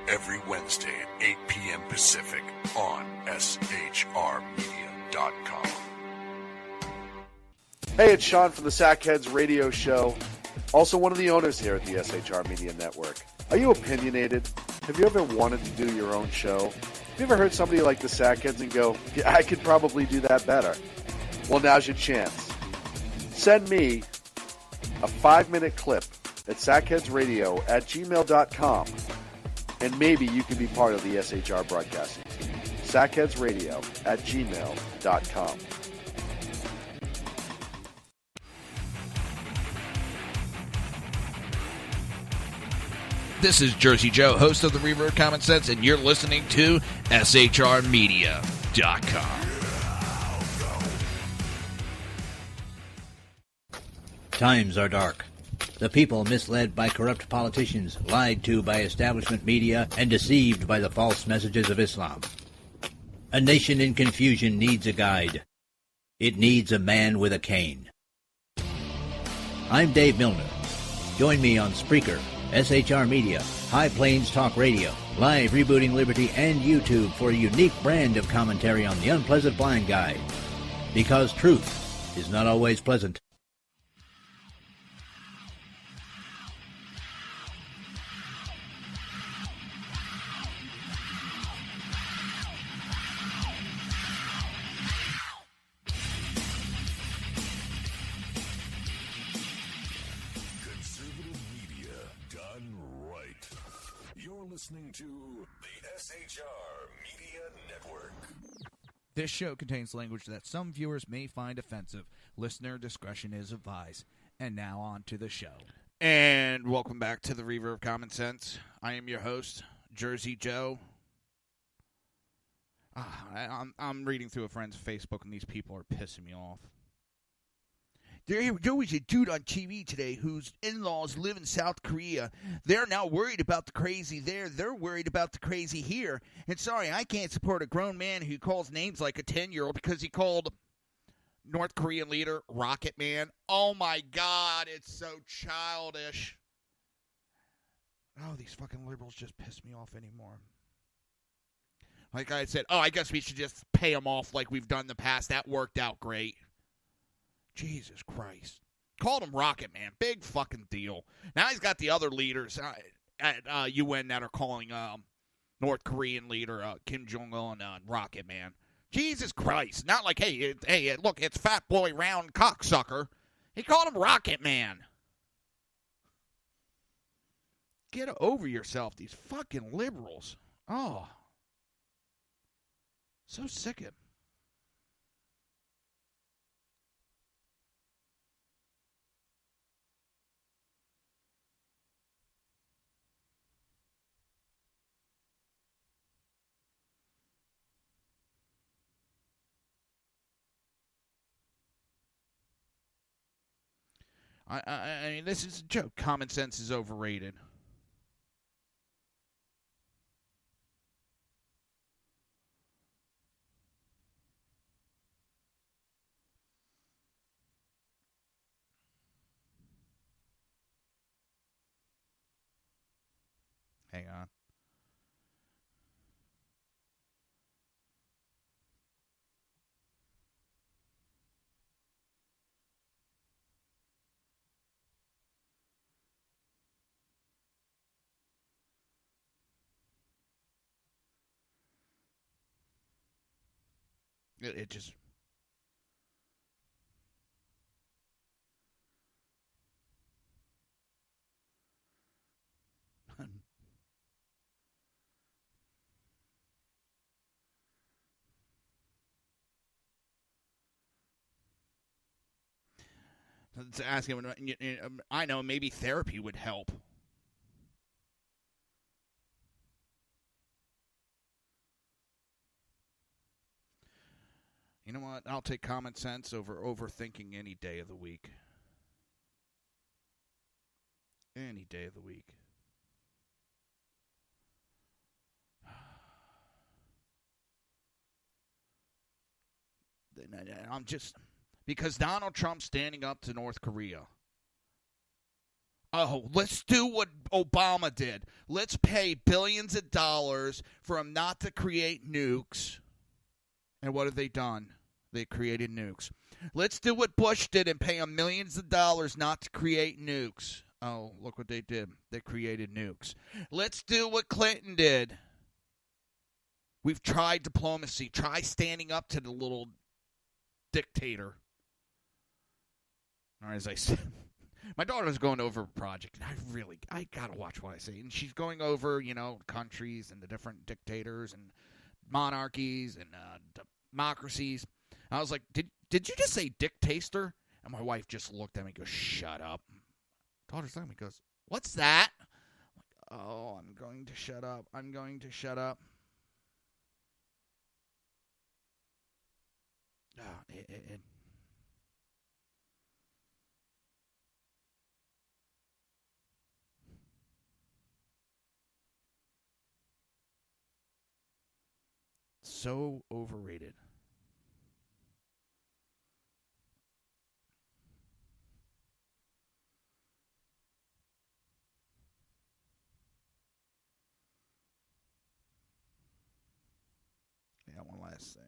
Every Wednesday at 8 p.m. Pacific on shrmedia.com. Hey, it's Sean from the Sackheads Radio Show, also one of the owners here at the SHR Media Network. Are you opinionated? Have you ever wanted to do your own show? Have you ever heard somebody like the Sackheads and go, yeah, I could probably do that better? Well, now's your chance. Send me a 5-minute clip at sackheadsradio@gmail.com, and maybe you can be part of the SHR broadcasting team. sackheadsradio@gmail.com. This is Jersey Joe, host of the Reaver of Common Sense, and you're listening to shrmedia.com. Times are dark. The people misled by corrupt politicians, lied to by establishment media, and deceived by the false messages of Islam. A nation in confusion needs a guide. It needs a man with a cane. I'm Dave Milner. Join me on Spreaker, SHR Media, High Plains Talk Radio, Live Rebooting Liberty, and YouTube for a unique brand of commentary on the unpleasant blind guide. Because truth is not always pleasant. Listening to the SHR Media Network. This show contains language that some viewers may find offensive. Listener discretion is advised. And now on to the show. And welcome back to the Reaver of Common Sense. I am your host, Jersey Joe. I'm reading through a friend's Facebook, and these people are pissing me off. There was a dude on TV today whose in-laws live in South Korea. They're now worried about the crazy there. They're worried about the crazy here. And sorry, I can't support a grown man who calls names like a 10-year-old because he called North Korean leader Rocket Man. Oh, my God, it's so childish. Oh, these fucking liberals just piss me off anymore. Like I said, I guess we should just pay them off like we've done in the past. That worked out great. Jesus Christ. Called him Rocket Man. Big fucking deal. Now he's got the other leaders at UN that are calling North Korean leader Kim Jong-un Rocket Man. Jesus Christ. Not like, hey, look, it's fat boy round cocksucker. He called him Rocket Man. Get over yourself, these fucking liberals. Oh. So sick of it. I mean, this is a joke. Common sense is overrated. Hang on. It just... to ask him, I know maybe therapy would help. You know what? I'll take common sense over overthinking any day of the week. Any day of the week. I'm just... Because Donald Trump's standing up to North Korea. Oh, let's do what Obama did. Let's pay billions of dollars for him not to create nukes. And what have they done? They created nukes. Let's do what Bush did and pay him millions of dollars not to create nukes. Oh, look what they did. They created nukes. Let's do what Clinton did. We've tried diplomacy. Try standing up to the little dictator. Or as I said, my daughter's going over a project, and I gotta watch what I say. And she's going over, countries and the different dictators and monarchies and democracies. I was like, did you just say dictator? And my wife just looked at me and goes, shut up. Daughter's looking at me and goes, what's that? I'm like, oh, I'm going to shut up. I'm going to shut up. So overrated. Yeah, one last thing.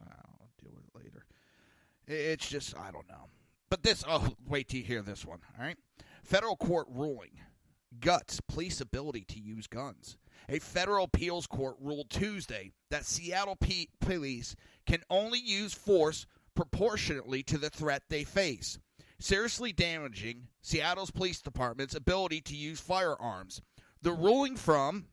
I'll deal with it later. It's just, I don't know. But this, wait till you hear this one, all right? Federal court ruling guts police ability to use guns. A federal appeals court ruled Tuesday that Seattle police can only use force proportionately to the threat they face, seriously damaging Seattle's police department's ability to use firearms. The ruling from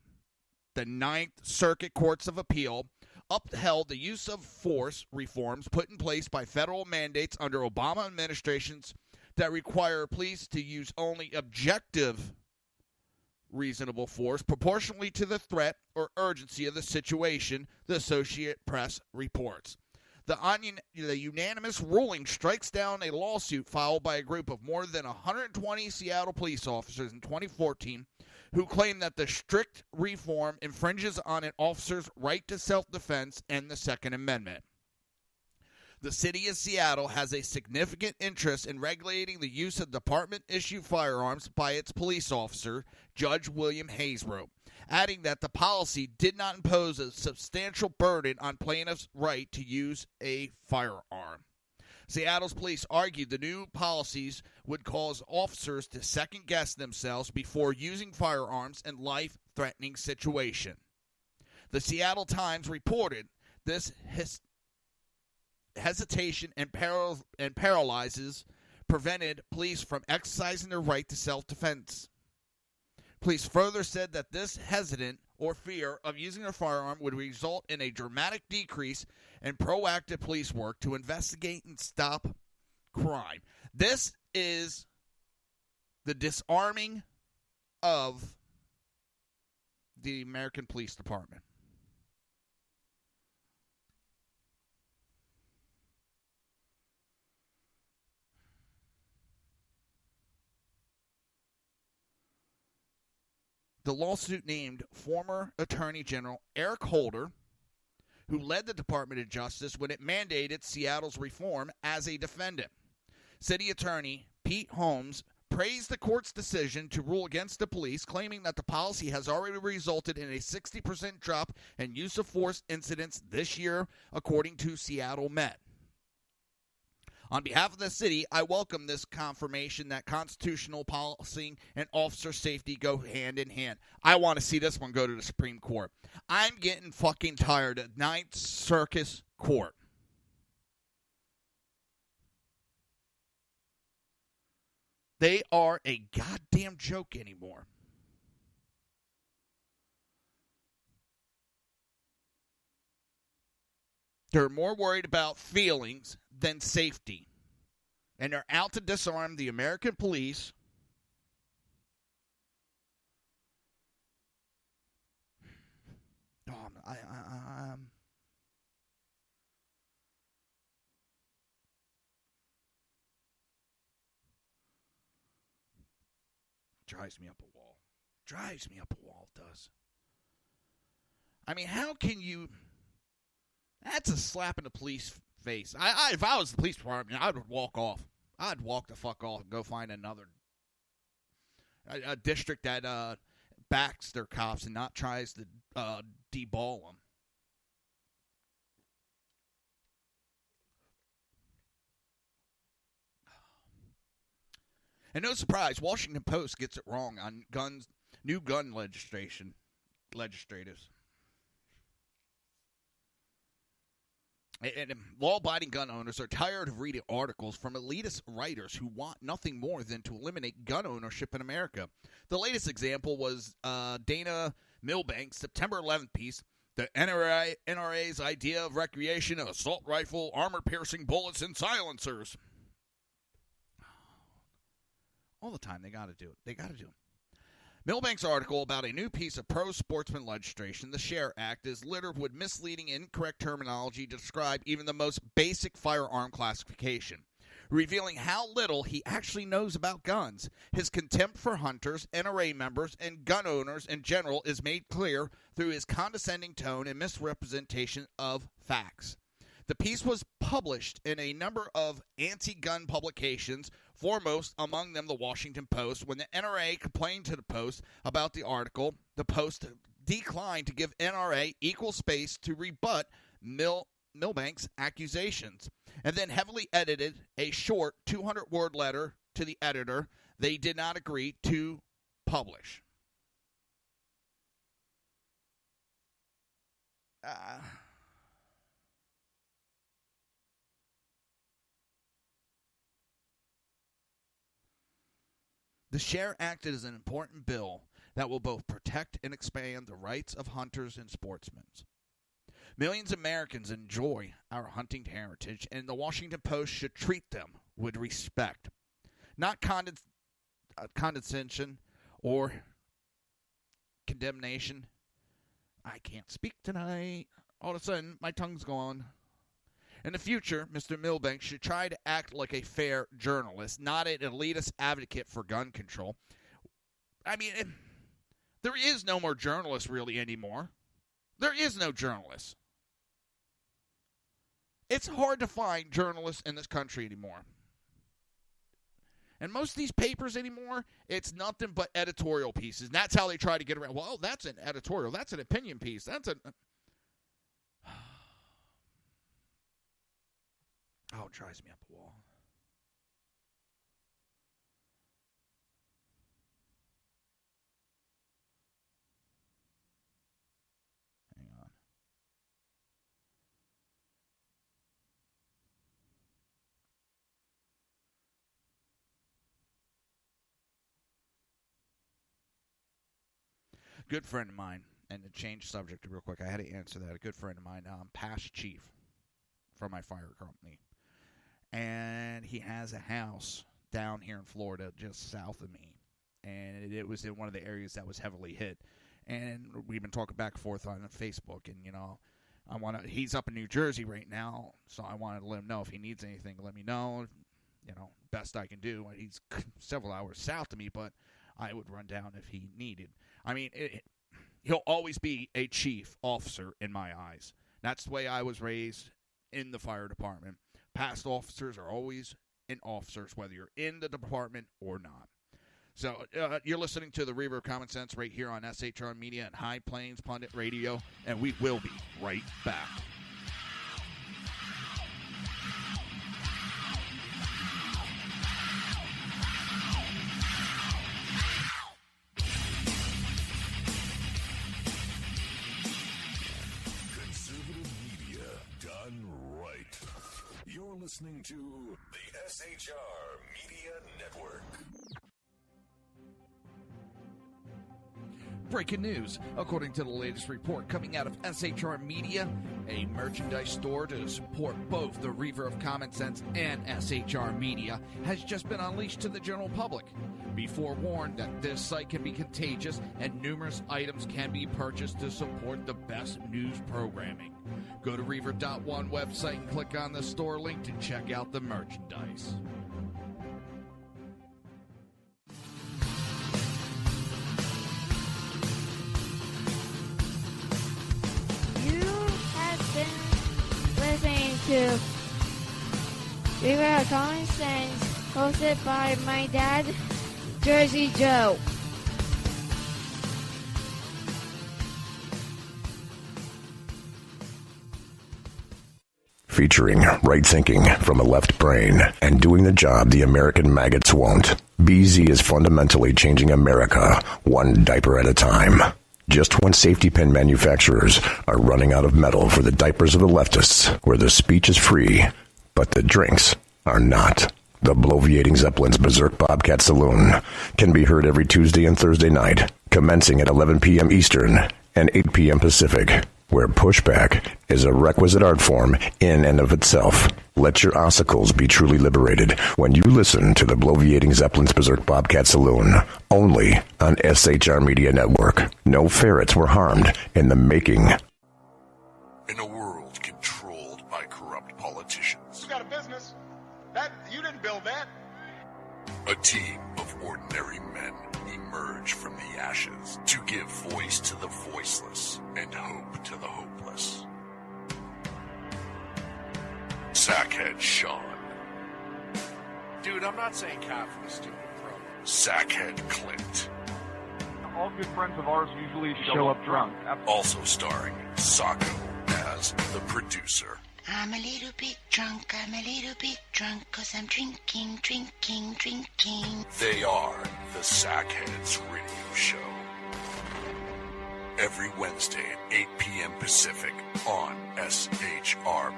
the Ninth Circuit Courts of Appeal upheld the use of force reforms put in place by federal mandates under Obama administrations that require police to use only objective reasonable force proportionally to the threat or urgency of the situation, the Associated Press reports. The unanimous ruling strikes down a lawsuit filed by a group of more than 120 Seattle police officers in 2014 who claim that the strict reform infringes on an officer's right to self-defense and the Second Amendment. The city of Seattle has a significant interest in regulating the use of department-issued firearms by its police officer, Judge William Haysbrough, adding that the policy did not impose a substantial burden on plaintiffs' right to use a firearm. Seattle's police argued the new policies would cause officers to second-guess themselves before using firearms in life-threatening situations. The Seattle Times reported this hesitation and paralyzes prevented police from exercising their right to self-defense. Police further said that this hesitant or fear of using a firearm would result in a dramatic decrease in proactive police work to investigate and stop crime. This is the disarming of the American Police Department. The lawsuit named former Attorney General Eric Holder, who led the Department of Justice when it mandated Seattle's reform, as a defendant. City Attorney Pete Holmes praised the court's decision to rule against the police, claiming that the policy has already resulted in a 60% drop in use of force incidents this year, according to Seattle Met. On behalf of the city, I welcome this confirmation that constitutional policing and officer safety go hand in hand. I want to see this one go to the Supreme Court. I'm getting fucking tired of Ninth Circuit Court. They are a goddamn joke anymore. They're more worried about feelings than safety. And they're out to disarm the American police. Drives me up a wall. Drives me up a wall, it does. I mean, how can you... That's a slap in the police face. If I was the police department, I would walk off. I'd walk the fuck off and go find another a district that backs their cops and not tries to deball them. And no surprise, Washington Post gets it wrong on new gun legislators. And law-abiding gun owners are tired of reading articles from elitist writers who want nothing more than to eliminate gun ownership in America. The latest example was Dana Milbank's September 11th piece, The NRA's Idea of Recreation, Assault Rifle, Armor-Piercing Bullets, and Silencers. All the time, they got to do it. They got to do it. Milbank's article about a new piece of pro-sportsman legislation, the SHARE Act, is littered with misleading and incorrect terminology to describe even the most basic firearm classification, revealing how little he actually knows about guns. His contempt for hunters, NRA members, and gun owners in general is made clear through his condescending tone and misrepresentation of facts. The piece was published in a number of anti-gun publications, foremost among them the Washington Post. When the NRA complained to the Post about the article, the Post declined to give NRA equal space to rebut Milbank's accusations, and then heavily edited a short 200-word letter to the editor they did not agree to publish. The SHARE Act is an important bill that will both protect and expand the rights of hunters and sportsmen. Millions of Americans enjoy our hunting heritage, and the Washington Post should treat them with respect, not condescension or condemnation. I can't speak tonight. All of a sudden, my tongue's gone. In the future, Mr. Milbank should try to act like a fair journalist, not an elitist advocate for gun control. I mean, there is no more journalists really anymore. There is no journalists. It's hard to find journalists in this country anymore. And most of these papers anymore, it's nothing but editorial pieces. And that's how they try to get around. Well, that's an editorial. That's an opinion piece. That's a... Oh, it drives me up a wall. Hang on. Good friend of mine, and to change subject real quick, I had to answer that. A good friend of mine, past chief from my fire company. And he has a house down here in Florida just south of me. And it was in one of the areas that was heavily hit. And we've been talking back and forth on Facebook. And, you know, he's up in New Jersey right now. So I wanted to let him know if he needs anything, let me know. You know, best I can do. He's several hours south of me, but I would run down if he needed. I mean, he'll always be a chief officer in my eyes. That's the way I was raised in the fire department. Past officers are always officers, whether you're in the department or not. So you're listening to the Reaver of Common Sense right here on SHR Media and High Plains Pundit Radio, and we will be right back. Conservative media done right. You're listening to the SHR Media Network. Breaking news. According to the latest report coming out of SHR Media, a merchandise store to support both the Reaver of Common Sense and SHR Media has just been unleashed to the general public. Be forewarned that this site can be contagious and numerous items can be purchased to support the best news programming. Go to Reaver.one website and click on the store link to check out the merchandise. Listening to Reaver of Common Sense, hosted by my dad, Jersey Joe. Featuring right thinking from a left brain and doing the job the American maggots won't. BZ is fundamentally changing America, one diaper at a time. Just when safety pin manufacturers are running out of metal for the diapers of the leftists, where the speech is free, but the drinks are not. The Bloviating Zeppelin's Berserk Bobcat Saloon can be heard every Tuesday and Thursday night, commencing at 11 p.m. Eastern and 8 p.m. Pacific, where pushback is a requisite art form in and of itself. Let your ossicles be truly liberated when you listen to the Bloviating Zeppelin's Berserk Bobcat Saloon, only on SHR Media Network. No ferrets were harmed in the making. In a world controlled by corrupt politicians, You got a business. That you didn't build that. a team of ordinary men emerge from the ashes to give voice to the voiceless and hope to the hopeless. Sackhead Sean, Dude, I'm not saying Kafka is stupid, bro. Sackhead Clint, All good friends of ours usually show up drunk. also starring Sacco as the producer. I'm a little bit drunk, I'm a little bit drunk, 'cause I'm drinking. They are the Sackheads Radio Show. Every Wednesday at 8 p.m. Pacific on shrmedia.com.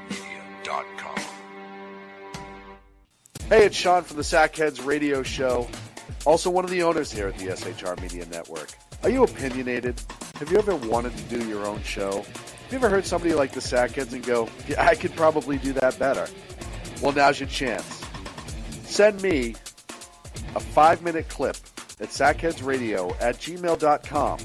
Hey, it's Sean from the Sackheads Radio Show, also one of the owners here at the SHR Media Network. Are you opinionated? Have you ever wanted to do your own show? Have you ever heard somebody like the Sackheads and go, yeah, I could probably do that better? Well, now's your chance. Send me a 5-minute clip at sackheadsradio@gmail.com,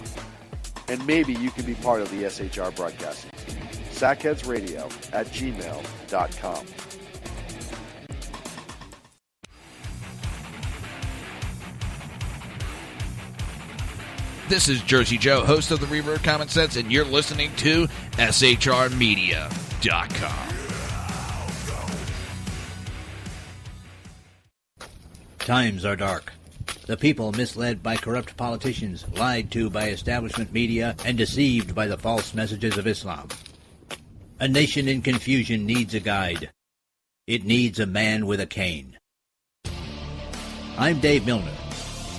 and maybe you can be part of the SHR broadcasting team. sackheadsradio@gmail.com. This is Jersey Joe, host of the Reaver of Common Sense, and you're listening to SHRmedia.com. Times are dark. The people misled by corrupt politicians, lied to by establishment media, and deceived by the false messages of Islam. A nation in confusion needs a guide. It needs a man with a cane. I'm Dave Milner.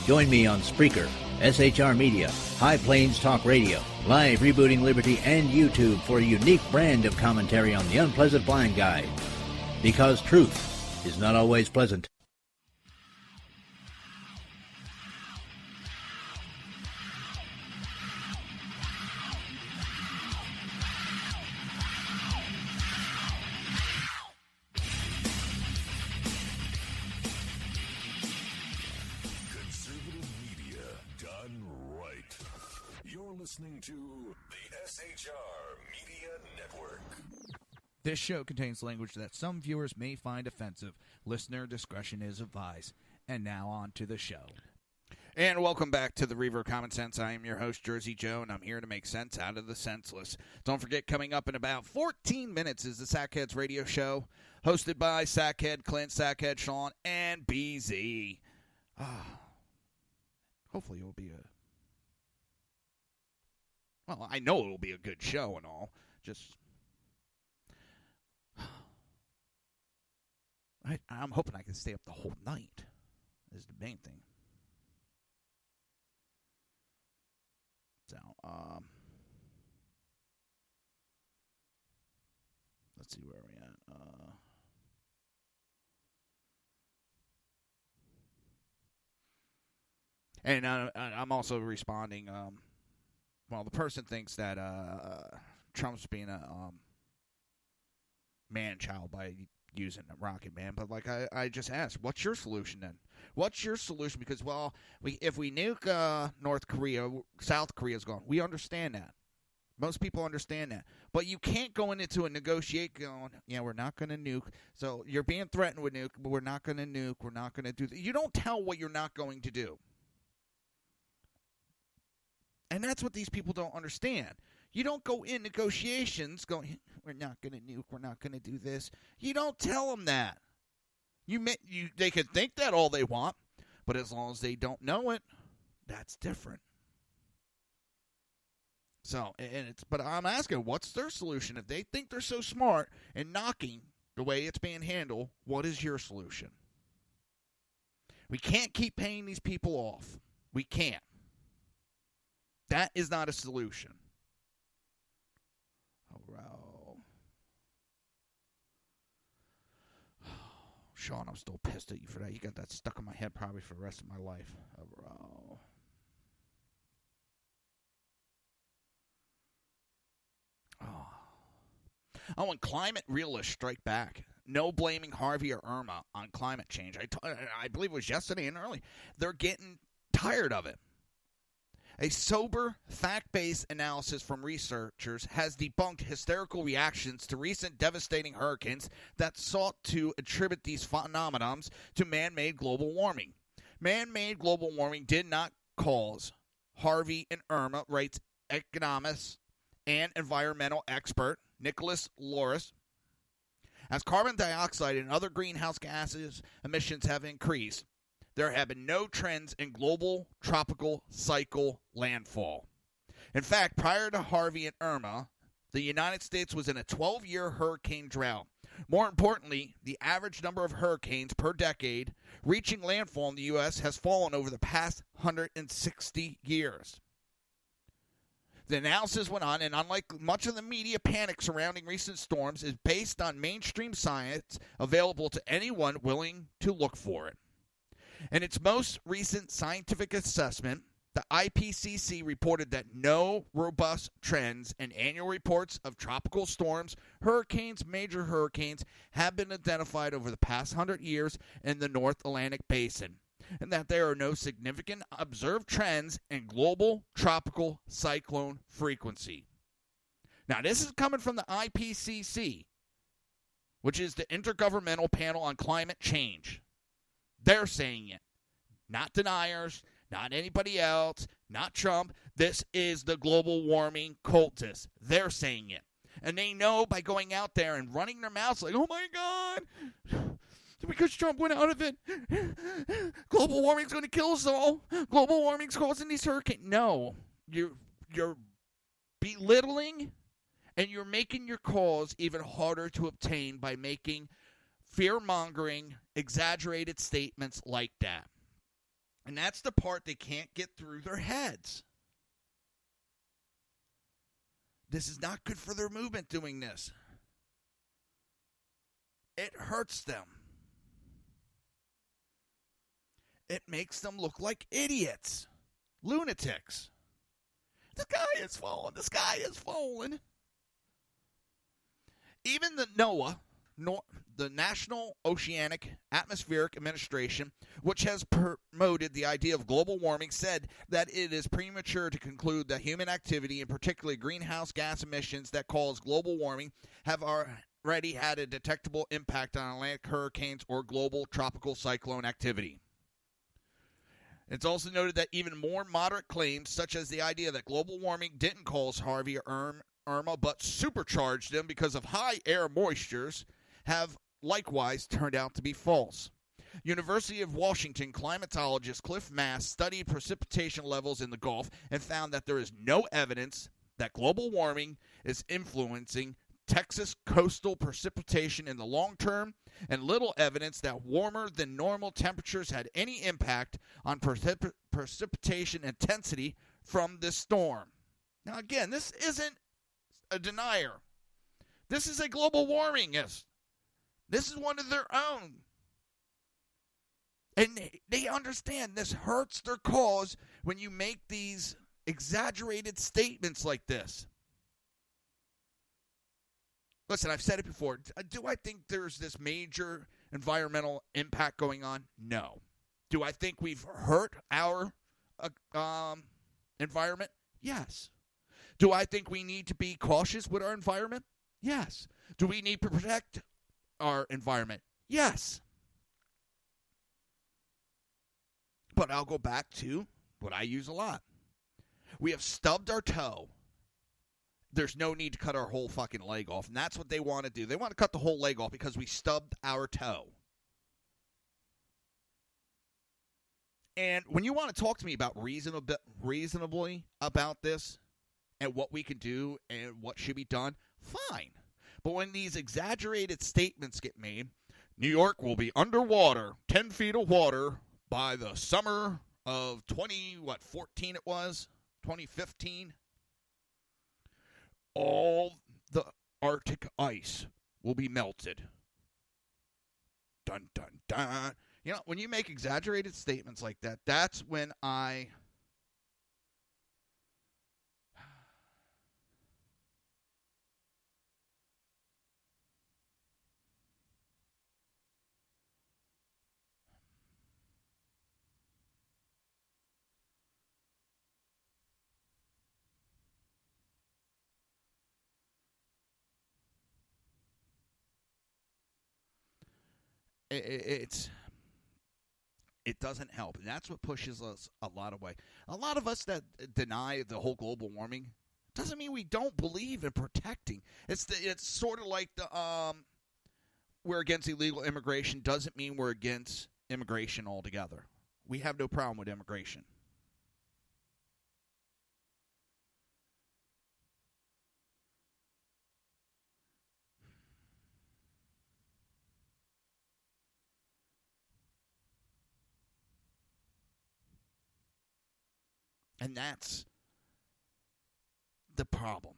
Join me on Spreaker, SHR Media, High Plains Talk Radio, Live Rebooting Liberty, and YouTube for a unique brand of commentary on the unpleasant blind guide. Because truth is not always pleasant. Listening to the SHR Media Network. This show contains language that some viewers may find offensive. Listener discretion is advised. And now on to the show. And welcome back to the Reaver of Common Sense. I am your host, Jersey Joe, and I'm here to make sense out of the senseless. Don't forget, coming up in about 14 minutes is the Sackheads Radio Show, hosted by Sackhead Clint, Sackhead Sean, and BZ. hopefully it will be well, I know it will be a good show and all. Just, I'm hoping I can stay up the whole night is the main thing. So, let's see where we're at. And I'm also responding. Well, the person thinks that Trump's being a man-child by using a rocket man. But like I just asked, what's your solution then? What's your solution? Because, well, if we nuke North Korea, South Korea's gone. We understand that. Most people understand that. But you can't go into a negotiate going, yeah, we're not going to nuke. So you're being threatened with nuke, but we're not going to nuke. We're not going to do that. You don't tell what you're not going to do. And that's what these people don't understand. You don't go in negotiations going, we're not going to nuke, we're not going to do this. You don't tell them that. They can think that all they want, but as long as they don't know it, that's different. So, but I'm asking, what's their solution? If they think they're so smart and knocking the way it's being handled, what is your solution? We can't keep paying these people off. We can't. That is not a solution. Oh, Sean, I'm still pissed at you for that. You got that stuck in my head probably for the rest of my life. Oh, and climate realists strike back. No blaming Harvey or Irma on climate change. I believe it was yesterday and early. They're getting tired of it. A sober, fact-based analysis from researchers has debunked hysterical reactions to recent devastating hurricanes that sought to attribute these phenomena to man-made global warming. Man-made global warming did not cause Harvey and Irma, writes economist and environmental expert Nicholas Loris. As carbon dioxide and other greenhouse gases emissions have increased, there have been no trends in global tropical cycle landfall. In fact, prior to Harvey and Irma, the United States was in a 12-year hurricane drought. More importantly, the average number of hurricanes per decade reaching landfall in the U.S. has fallen over the past 160 years. The analysis went on, and unlike much of the media panic surrounding recent storms, is based on mainstream science available to anyone willing to look for it. In its most recent scientific assessment, the IPCC reported that no robust trends in annual reports of tropical storms, hurricanes, major hurricanes have been identified over the past 100 years in the North Atlantic Basin, and that there are no significant observed trends in global tropical cyclone frequency. Now, this is coming from the IPCC, which is the Intergovernmental Panel on Climate Change. They're saying it. Not deniers, not anybody else, not Trump. This is the global warming cultists. They're saying it. And they know by going out there and running their mouths like, oh my God, because Trump went out of it, global warming's going to kill us all. Global warming's causing these hurricanes. No, you're belittling and you're making your cause even harder to obtain by making fear-mongering, exaggerated statements like that. And that's the part they can't get through their heads. This is not good for their movement doing this. It hurts them. It makes them look like idiots. Lunatics. The sky is falling. The sky is falling. Even the NOAA, the National Oceanic Atmospheric Administration, which has promoted the idea of global warming, said that it is premature to conclude that human activity, and particularly greenhouse gas emissions that cause global warming, have already had a detectable impact on Atlantic hurricanes or global tropical cyclone activity. It's also noted that even more moderate claims, such as the idea that global warming didn't cause Harvey or Irma, but supercharged them because of high air moistures, have likewise turned out to be false. University of Washington climatologist Cliff Mass studied precipitation levels in the Gulf and found that there is no evidence that global warming is influencing Texas coastal precipitation in the long term, and little evidence that warmer than normal temperatures had any impact on precipitation intensity from this storm. Now, again, this isn't a denier. This is a global warmingist. This is one of their own. And they understand this hurts their cause when you make these exaggerated statements like this. Listen, I've said it before. Do I think there's this major environmental impact going on? No. Do I think we've hurt our environment? Yes. Do I think we need to be cautious with our environment? Yes. Do we need to protect our environment? Yes. But I'll go back to what I use a lot. We have stubbed our toe. There's no need to cut our whole fucking leg off. And that's what they want to do. They want to cut the whole leg off because we stubbed our toe. And when you want to talk to me about reasonably about this and what we can do and what should be done, fine. But when these exaggerated statements get made, New York will be underwater, 10 feet of water by the summer of 2014 it was, 2015. All the Arctic ice will be melted. Dun, dun, dun. You know, when you make exaggerated statements like that, that's when I... It doesn't help, and that's what pushes us a lot away. A lot of us that deny the whole global warming doesn't mean we don't believe in protecting. It's sort of like the we're against illegal immigration doesn't mean we're against immigration altogether. We have no problem with immigration. And that's the problem.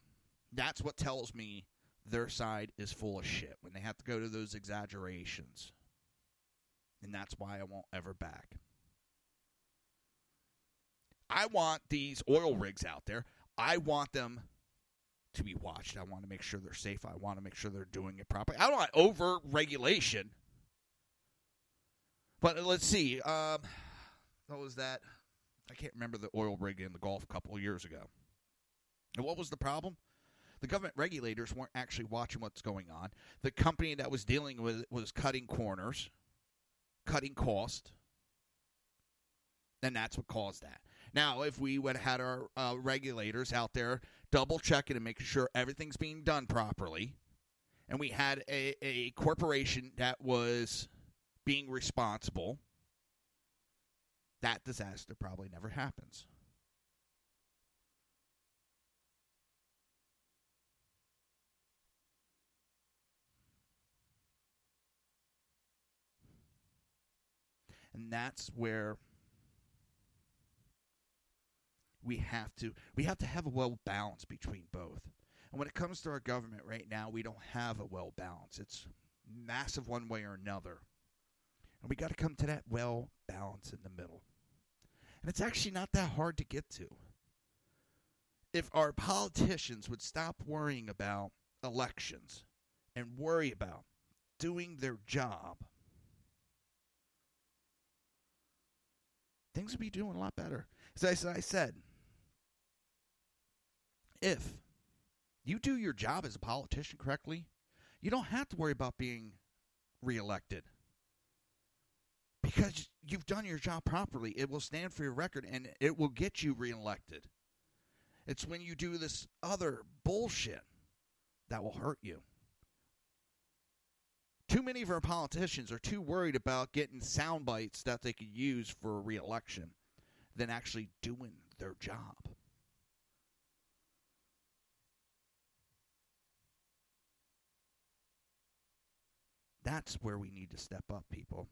That's what tells me their side is full of shit when they have to go to those exaggerations. And that's why I won't ever back. I want these oil rigs out there. I want them to be watched. I want to make sure they're safe. I want to make sure they're doing it properly. I don't want over-regulation. But let's see. What was that? I can't remember the oil rig in the Gulf a couple of years ago. And what was the problem? The government regulators weren't actually watching what's going on. The company that was dealing with it was cutting corners, cutting cost, and that's what caused that. Now, if we would have had our regulators out there double-checking and making sure everything's being done properly, and we had a corporation that was being responsible, that disaster probably never happens. And that's where we have to have a well balance between both. And when it comes to our government right now, we don't have a well balance. It's massive one way or another. And we got to come to that well balance in the middle. And it's actually not that hard to get to. If our politicians would stop worrying about elections and worry about doing their job, things would be doing a lot better. As I said, if you do your job as a politician correctly, you don't have to worry about being reelected. Because you've done your job properly. It will stand for your record, and it will get you reelected. It's when you do this other bullshit that will hurt you. Too many of our politicians are too worried about getting sound bites that they could use for a re-election than actually doing their job. That's where we need to step up, people.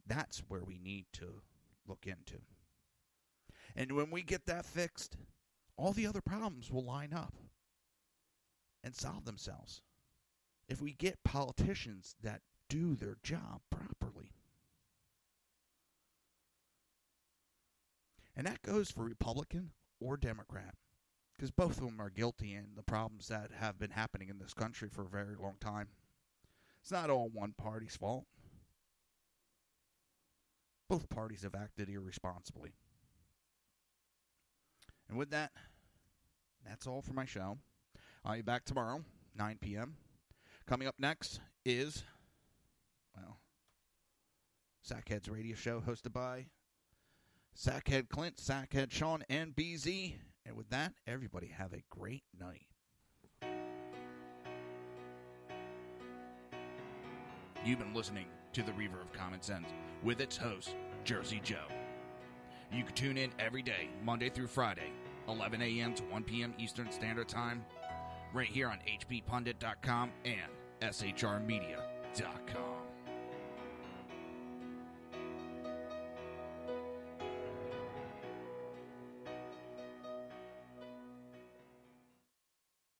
That's where we need to look into. And when we get that fixed, all the other problems will line up and solve themselves if we get politicians that do their job properly. And that goes for Republican or Democrat, because both of them are guilty in the problems that have been happening in this country for a very long time. It's not all one party's fault. Both parties have acted irresponsibly. And with that, that's all for my show. I'll be back tomorrow, 9 p.m. Coming up next is, Sackhead's radio show hosted by Sackhead Clint, Sackhead Sean, and BZ. And with that, everybody have a great night. You've been listening to the Reaver of Common Sense with its host, Jersey Joe. You can tune in every day, Monday through Friday, 11 a.m. to 1 p.m. Eastern Standard Time, right here on hppundit.com and shrmedia.com.